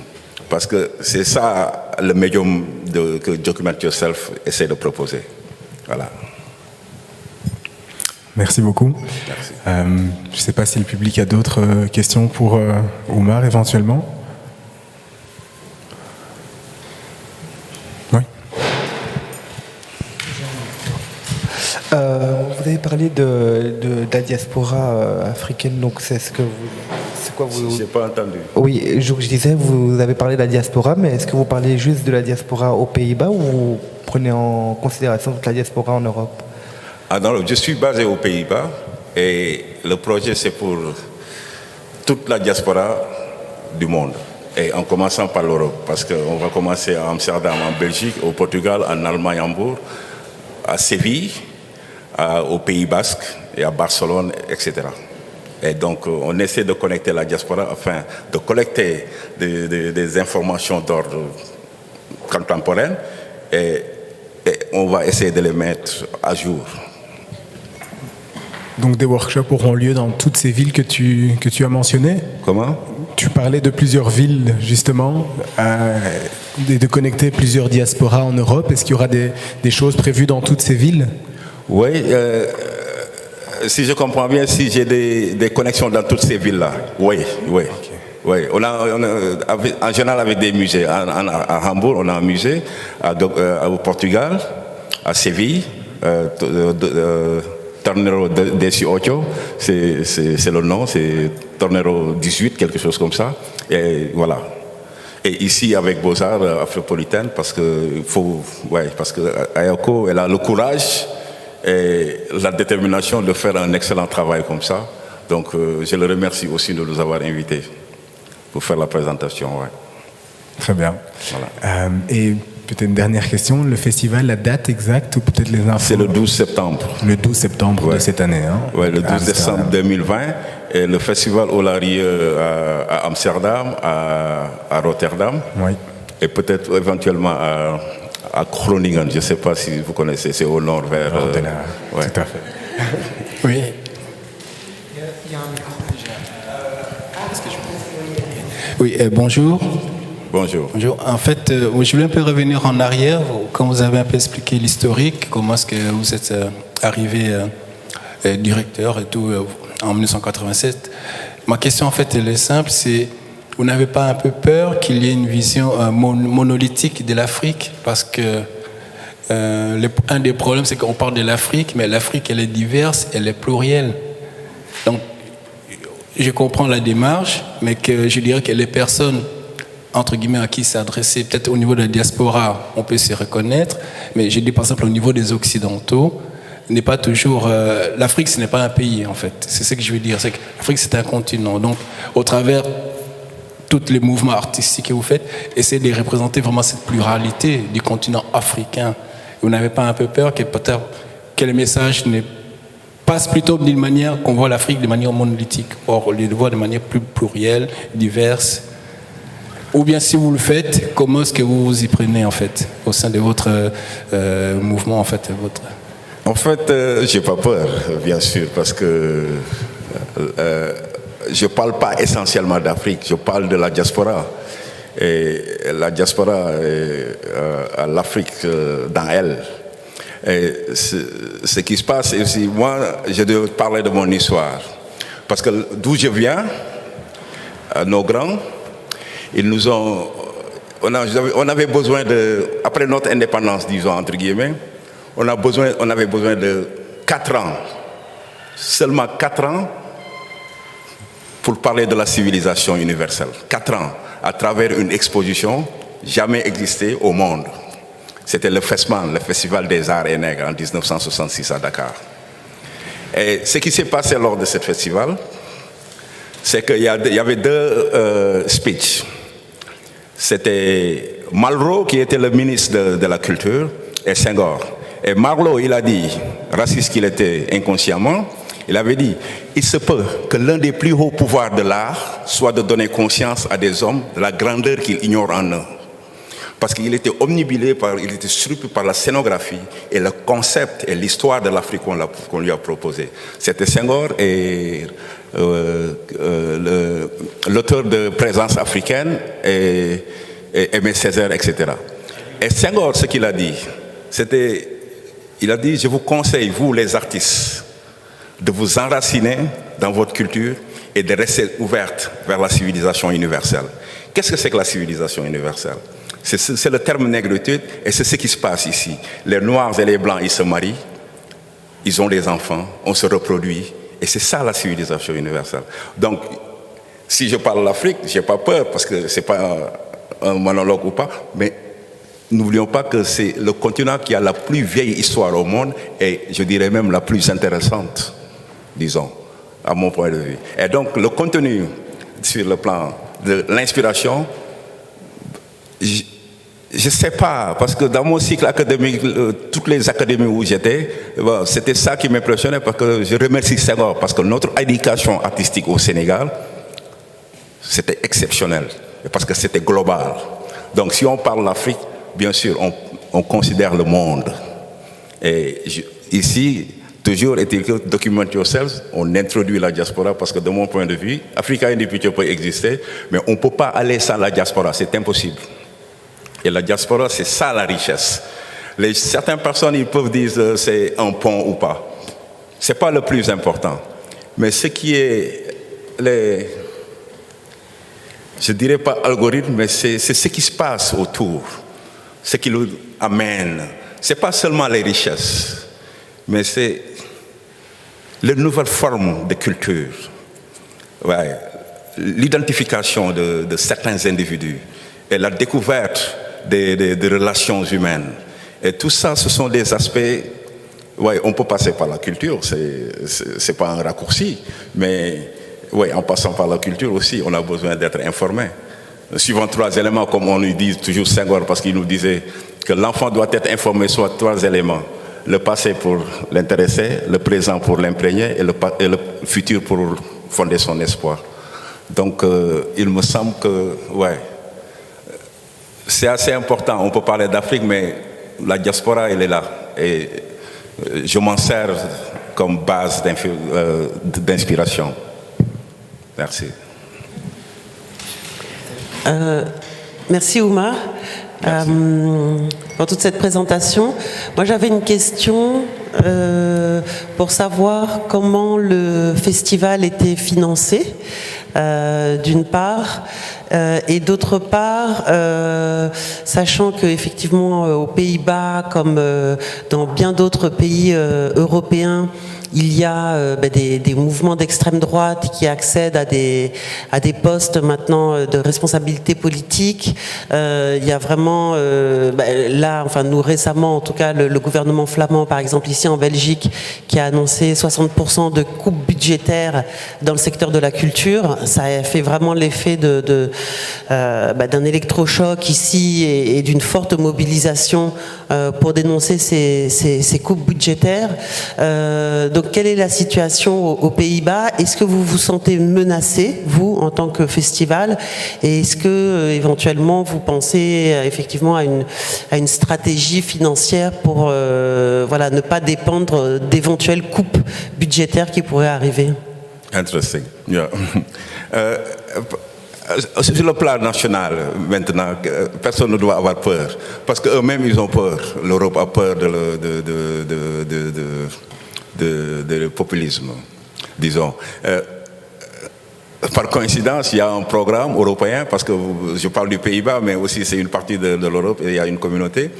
Parce que c'est ça le médium que Document Yourself essaie de proposer. Voilà. Merci beaucoup. Merci. Je ne sais pas si le public a d'autres questions pour Oumar éventuellement. Oui. Vous avez parlé de la diaspora africaine, donc c'est quoi vous... J'ai pas entendu. Oui, je disais, vous avez parlé de la diaspora, mais est-ce que vous parlez juste de la diaspora aux Pays-Bas ou vous prenez en considération toute la diaspora en Europe? Ah non, je suis basé aux Pays-Bas et le projet c'est pour toute la diaspora du monde. Et en commençant par l'Europe, parce qu'on va commencer à Amsterdam, en Belgique, au Portugal, en Allemagne, à Hambourg, à Séville, au Pays Basque et à Barcelone, etc. Et donc on essaie de connecter la diaspora afin de collecter des informations d'ordre contemporain et on va essayer de les mettre à jour. Donc des workshops auront lieu dans toutes ces villes que tu as mentionnées? Comment? Tu parlais de plusieurs villes, justement, de connecter plusieurs diasporas en Europe. Est-ce qu'il y aura des choses prévues dans toutes ces villes? Oui, si je comprends bien, si j'ai des connexions dans toutes ces villes-là, oui. Okay. Oui, on a en général avec des musées. À Hambourg, on a un musée, au Portugal, à Séville, Tornero 18, c'est le nom, c'est Tornero 18, quelque chose comme ça. Et voilà. Et ici, avec Beaux-Arts Afropolitaine, parce que Ayako, elle a le courage et la détermination de faire un excellent travail comme ça. Donc, je le remercie aussi de nous avoir invités pour faire la présentation. Ouais. Très bien. Voilà. Et peut-être une dernière question. Le festival, la date exacte ou peut-être les infos? C'est le 12 septembre. Le 12 septembre de cette année. Hein, le 12 décembre 2020. Et le festival aura lieu à Amsterdam, à Rotterdam. Oui. Et peut-être éventuellement à Groningen. Je ne sais pas si vous connaissez, c'est au nord vers... Tout à fait. Oui. Oui, bonjour. Bonjour. Bonjour. En fait, je voulais un peu revenir en arrière, quand vous avez un peu expliqué l'historique, comment est-ce que vous êtes arrivé directeur et tout en 1987. Ma question, en fait, elle est simple, c'est, vous n'avez pas un peu peur qu'il y ait une vision monolithique de l'Afrique? Parce que un des problèmes, c'est qu'on parle de l'Afrique, mais l'Afrique, elle est diverse, elle est plurielle. Donc, je comprends la démarche, mais que je dirais que les personnes, entre guillemets, à qui s'adresser, peut-être au niveau de la diaspora, on peut se reconnaître, mais je dis par exemple au niveau des Occidentaux, n'est pas toujours... l'Afrique, ce n'est pas un pays, en fait. C'est ce que je veux dire. C'est que l'Afrique, c'est un continent. Donc, au travers tous les mouvements artistiques que vous faites, essayez de représenter vraiment cette pluralité du continent africain. Vous n'avez pas un peu peur que peut-être que le message passe plutôt d'une manière qu'on voit l'Afrique de manière monolithique, or on le voit de manière plus plurielle, diverse? Ou bien si vous le faites, comment est-ce que vous vous y prenez en fait au sein de votre mouvement en fait, En fait, j'ai pas peur, bien sûr, parce que je parle pas essentiellement d'Afrique, je parle de la diaspora. Et la diaspora, l'Afrique dans elle. Et ce qui se passe, et aussi, moi, je dois parler de mon histoire. Parce que d'où je viens, nos grands, ils nous ont... On avait besoin de... Après notre indépendance, disons, entre guillemets, on avait besoin de 4 ans. Seulement 4 ans pour parler de la civilisation universelle. 4 ans, à travers une exposition jamais existée au monde. C'était le FESMAN, le Festival des Arts et Nègres, en 1966 à Dakar. Et ce qui s'est passé lors de ce festival, c'est qu'il y avait 2 speeches. C'était Malraux, qui était le ministre de la Culture, et Senghor. Et Malraux, il a dit, raciste qu'il était inconsciemment, il avait dit, il se peut que l'un des plus hauts pouvoirs de l'art soit de donner conscience à des hommes de la grandeur qu'ils ignorent en eux. Parce qu'il était omnibulé, il était surpris par la scénographie et le concept et l'histoire de l'Afrique qu'on lui a proposé. C'était Senghor et l'auteur de Présence africaine et Aimé Césaire, etc. Et Senghor, ce qu'il a dit, c'était, il a dit, je vous conseille, vous les artistes, de vous enraciner dans votre culture et de rester ouverte vers la civilisation universelle. Qu'est-ce que c'est que la civilisation universelle? C'est le terme négritude et c'est ce qui se passe ici. Les Noirs et les Blancs, ils se marient, ils ont des enfants, on se reproduit et c'est ça la civilisation universelle. Donc, si je parle de l'Afrique, je n'ai pas peur parce que ce n'est pas un monologue ou pas, mais n'oublions pas que c'est le continent qui a la plus vieille histoire au monde et je dirais même la plus intéressante, disons, à mon point de vue. Et donc, le contenu sur le plan de l'inspiration, je ne sais pas, parce que dans mon cycle académique, toutes les académies où j'étais, c'était ça qui m'impressionnait, parce que je remercie Senghor, parce que notre éducation artistique au Sénégal, c'était exceptionnel, parce que c'était global. Donc si on parle d'Afrique, bien sûr, on considère le monde. Et ici, toujours est-il que document yourself, on introduit la diaspora, parce que de mon point de vue, Africa Individual peut exister, mais on ne peut pas aller sans la diaspora, c'est impossible. Et la diaspora, c'est ça la richesse. Certaines personnes, ils peuvent dire c'est un pont ou pas. Ce n'est pas le plus important. Mais ce qui est, je ne dirais pas algorithme, mais c'est ce qui se passe autour, ce qui nous amène. Ce n'est pas seulement les richesses, mais c'est les nouvelles formes de culture, ouais, l'identification de certains individus et la découverte des relations humaines. Et tout ça, ce sont des aspects, ouais, on peut passer par la culture, c'est pas un raccourci, mais ouais, en passant par la culture aussi, on a besoin d'être informé. suivant 3 éléments, comme on nous dit toujours Senghor, parce qu'il nous disait que l'enfant doit être informé sur 3 éléments. Le passé pour l'intéresser, le présent pour l'imprégner et le futur pour fonder son espoir. Donc, il me semble que, ouais, c'est assez important. On peut parler d'Afrique, mais la diaspora, elle est là. Et je m'en sers comme base d'inspiration. Merci. Merci Oumar pour toute cette présentation. Moi j'avais une question pour savoir comment le festival était financé, d'une part, et d'autre part, sachant qu'effectivement aux Pays-Bas, comme dans bien d'autres pays européens, il y a des mouvements d'extrême droite qui accèdent à des postes maintenant de responsabilité politique. Il y a vraiment, là, enfin nous récemment, en tout cas le gouvernement flamand, par exemple ici en Belgique, qui a annoncé 60% de coupes budgétaires dans le secteur de la culture. Ça a fait vraiment l'effet d'un électrochoc ici et d'une forte mobilisation pour dénoncer ces coupes budgétaires. Donc quelle est la situation aux Pays-Bas? Est-ce que vous vous sentez menacé, vous, en tant que festival? Et est-ce que, éventuellement, vous pensez effectivement à une stratégie financière pour ne pas dépendre d'éventuelles coupes budgétaires qui pourraient arriver? Interesting. Yeah. Sur le plan national, maintenant, personne ne doit avoir peur. Parce qu'eux-mêmes, ils ont peur. L'Europe a peur de populisme, disons. Par coïncidence, il y a un programme européen, parce que je parle du Pays-Bas, mais aussi c'est une partie de l'Europe, et il y a une communauté.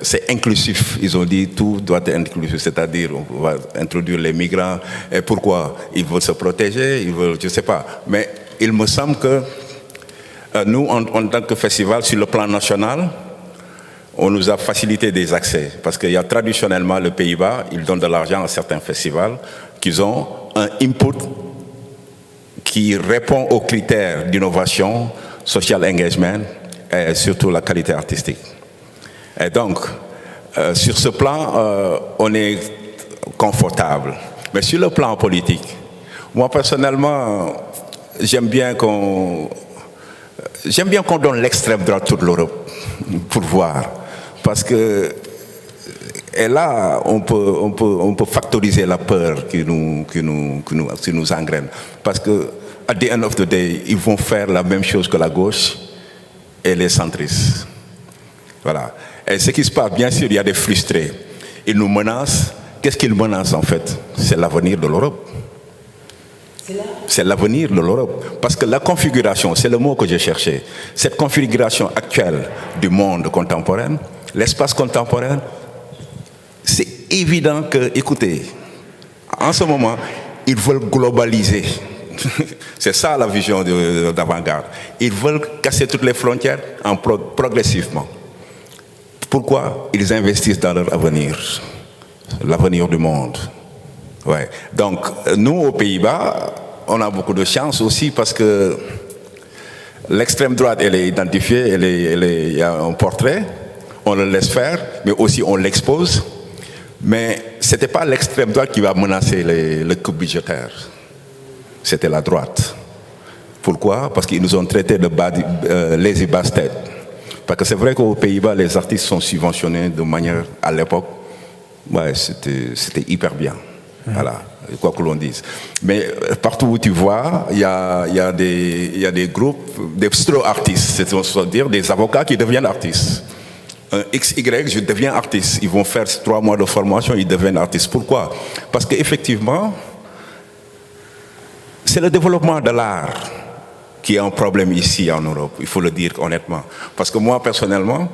C'est inclusif. Ils ont dit tout doit être inclusif, c'est-à-dire on va introduire les migrants. Et pourquoi? Ils veulent se protéger, ils veulent, je ne sais pas. Mais il me semble que nous, en tant que festival, sur le plan national, on nous a facilité des accès. Parce qu'il y a traditionnellement le Pays-Bas, ils donnent de l'argent à certains festivals, qui ont un input qui répond aux critères d'innovation, social engagement et surtout la qualité artistique. Et donc, sur ce plan, on est confortable. Mais sur le plan politique, moi personnellement, j'aime bien qu'on donne l'extrême droite toute l'Europe pour voir. Parce que, et là, on peut factoriser la peur qui nous engraine. Parce que, at the end of the day, ils vont faire la même chose que la gauche et les centristes. Voilà. Et ce qui se passe, bien sûr, il y a des frustrés. Ils nous menacent. Qu'est-ce qu'ils menacent en fait? C'est l'avenir de l'Europe. C'est l'avenir de l'Europe. Parce que la configuration, c'est le mot que je cherchais. Cette configuration actuelle du monde contemporain, l'espace contemporain, c'est évident que, écoutez, en ce moment, ils veulent globaliser. C'est ça la vision d'avant-garde. Ils veulent casser toutes les frontières progressivement. Pourquoi? Ils investissent dans leur avenir, l'avenir du monde. Ouais. Donc, nous, aux Pays-Bas, on a beaucoup de chance aussi parce que l'extrême droite, elle est identifiée, il y a un portrait, on le laisse faire, mais aussi on l'expose. Mais ce n'était pas l'extrême droite qui va menacer les coupes budgétaires. C'était la droite. Pourquoi? Parce qu'ils nous ont traités de lazy bastard. Parce que c'est vrai qu'aux Pays-Bas, les artistes sont subventionnés de manière, à l'époque, ouais, c'était hyper bien. Voilà, quoi que l'on dise. Mais partout où tu vois, il y a des groupes, des pseudo-artistes, c'est-à-dire des avocats qui deviennent artistes. Un XY, je deviens artiste. Ils vont faire 3 mois de formation, ils deviennent artistes. Pourquoi? Parce qu'effectivement, c'est le développement de l'art qui est un problème ici en Europe, il faut le dire honnêtement. Parce que moi, personnellement,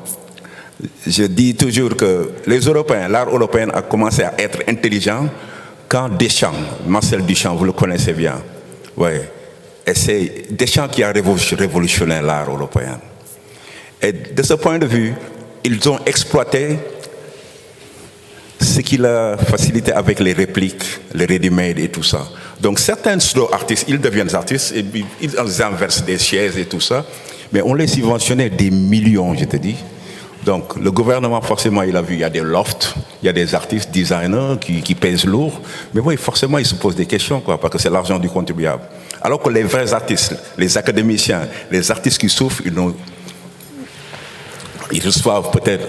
je dis toujours que les Européens, l'art européen a commencé à être intelligent quand Deschamps, Marcel Duchamp, vous le connaissez bien, ouais. Et c'est Deschamps qui a révolutionné l'art européen. Et de ce point de vue, ils ont exploité ce qu'il a facilité avec les répliques, les ready-made et tout ça. Donc certains slow artistes, ils deviennent artistes et puis ils inversent des chaises et tout ça. Mais on les subventionnait des millions, je te dis. Donc le gouvernement, forcément, il a vu, il y a des lofts, il y a des artistes, designers qui pèsent lourd. Mais oui, forcément, ils se posent des questions, quoi, parce que c'est l'argent du contribuable. Alors que les vrais artistes, les académiciens, les artistes qui souffrent, ils reçoivent peut-être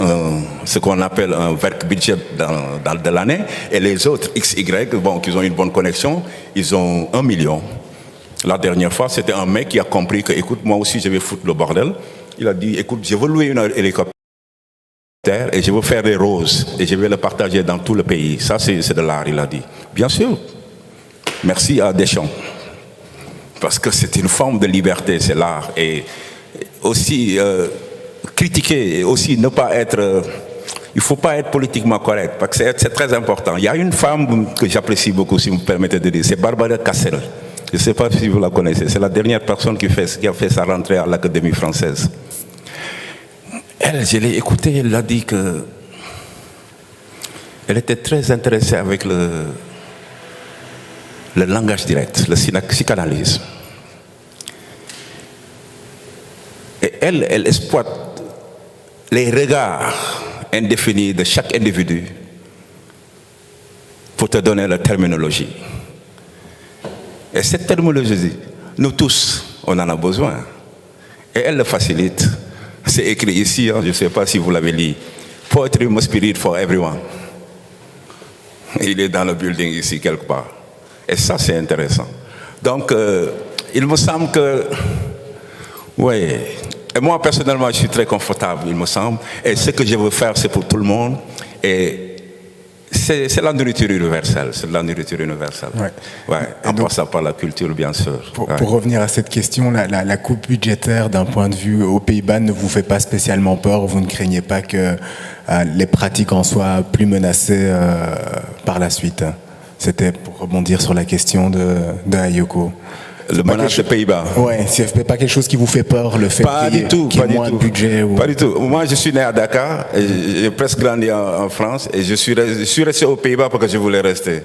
ce qu'on appelle un budget de l'année, et les autres, XY, bon, qui ont une bonne connexion, ils ont 1 million. La dernière fois, c'était un mec qui a compris que, écoute, moi aussi, je vais foutre le bordel. Il a dit, écoute, je veux louer un hélicoptère et je veux faire des roses et je vais le partager dans tout le pays. Ça, c'est de l'art, il a dit. Bien sûr. Merci à Deschamps. Parce que c'est une forme de liberté, c'est l'art. Et aussi, critiquer, et aussi ne pas être... il ne faut pas être politiquement correct, parce que c'est très important. Il y a une femme que j'apprécie beaucoup, si vous me permettez de dire, c'est Barbara Cassel. Je ne sais pas si vous la connaissez, c'est la dernière personne qui a fait sa rentrée à l'Académie française. Elle, je l'ai écoutée, elle a dit que elle était très intéressée avec le langage direct, le psychanalyse. Et elle exploite les regards indéfinis de chaque individu pour te donner la terminologie. Et cette terminologie, nous tous, on en a besoin. Et elle le facilite. C'est écrit ici, hein, je ne sais pas si vous l'avez lu. Poetry must be read for everyone. Il est dans le building ici, quelque part. Et ça, c'est intéressant. Donc, il me semble que... Oui. Et moi, personnellement, je suis très confortable, il me semble. Et ce que je veux faire, c'est pour tout le monde. Et c'est la nourriture universelle. C'est la nourriture universelle. Ouais. En passant par la culture, bien sûr. Pour revenir à cette question, la coupe budgétaire, d'un point de vue aux Pays-Bas, ne vous fait pas spécialement peur? Vous ne craignez pas que les pratiques en soient plus menacées par la suite? C'était pour rebondir sur la question de Ayoko. Le menace des Pays-Bas. Oui, c'est pas quelque chose qui vous fait peur, le fait qu'il y ait moins de budget ou... Pas du tout. Moi, je suis né à Dakar, j'ai presque grandi en France, et je suis resté aux Pays-Bas parce que je voulais rester.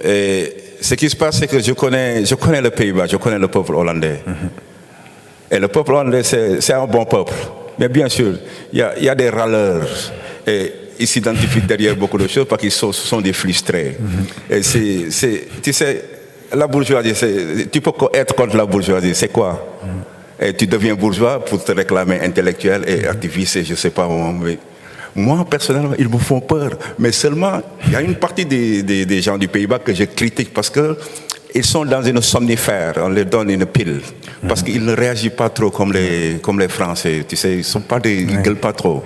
Et ce qui se passe, c'est que je connais le Pays-Bas, je connais le peuple hollandais. Et le peuple hollandais, c'est un bon peuple. Mais bien sûr, il y a des râleurs. Et ils s'identifient derrière beaucoup de choses parce qu'ils sont des frustrés. Et tu sais, la bourgeoisie, tu peux être contre la bourgeoisie, c'est quoi? Et tu deviens bourgeois pour te réclamer intellectuel et activiste, et je ne sais pas. Mais moi, personnellement, ils me font peur. Mais seulement, il y a une partie des gens du Pays-Bas que je critique parce qu'ils sont dans une somnifère, on leur donne une pile. Parce qu'ils ne réagissent pas trop comme les Français. Tu sais, ils ne gueulent pas trop.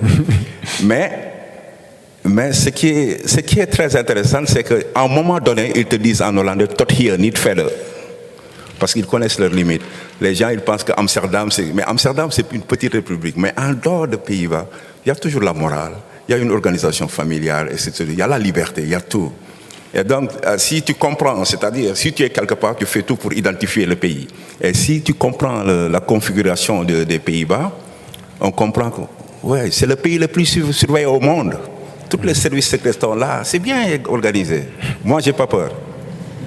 Mais ce qui est très intéressant, c'est qu'à un moment donné, ils te disent en hollandais, tot hier niet verder. Parce qu'ils connaissent leurs limites. Les gens, ils pensent qu'Amsterdam, mais Amsterdam, c'est une petite république. Mais en dehors des Pays-Bas, il y a toujours la morale, il y a une organisation familiale, etc. Il y a la liberté, il y a tout. Et donc, si tu comprends, c'est-à-dire, si tu es quelque part, tu fais tout pour identifier le pays. Et si tu comprends la configuration des Pays-Bas, on comprend que ouais, c'est le pays le plus surveillé au monde. Tous les services secrets sont là, c'est bien organisé. Moi, j'ai pas peur.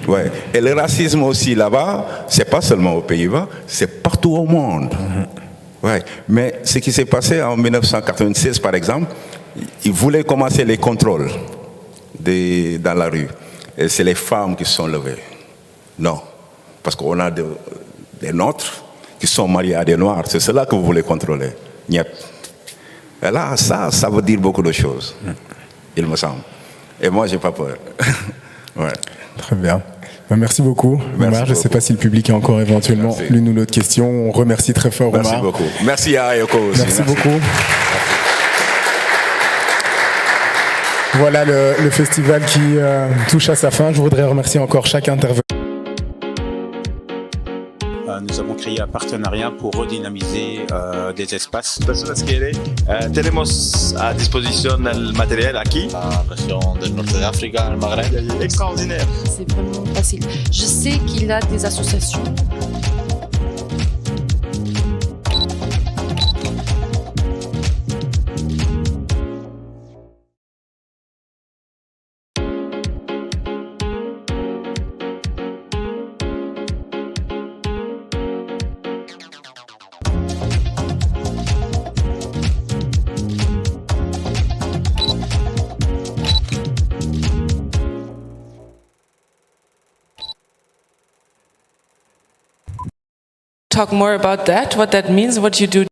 Ouais. Et le racisme aussi là-bas, c'est pas seulement aux Pays-Bas, c'est partout au monde. Ouais. Mais ce qui s'est passé en 1996, par exemple, ils voulaient commencer les contrôles dans la rue. Et c'est les femmes qui se sont levées. Non. Parce qu'on a des nôtres qui sont mariés à des noirs. C'est cela que vous voulez contrôler. Niet. Et là, ça veut dire beaucoup de choses, il me semble. Et moi, j'ai pas peur. Ouais. Très bien. Merci beaucoup, Omar. Je ne sais pas si le public a encore éventuellement l'une ou l'autre question. On remercie très fort, Omar. Merci beaucoup. Merci à Ayoko aussi. Merci beaucoup. Voilà le festival qui touche à sa fin. Je voudrais remercier encore chaque intervenant. Nous avons créé un partenariat pour redynamiser des espaces. Personas quiere, tenemos a disposición el material aquí. La región del norte de África, el Maghreb. Extraordinaire. C'est vraiment facile. Je sais qu'il a des associations. talk more about that, what that means, what you do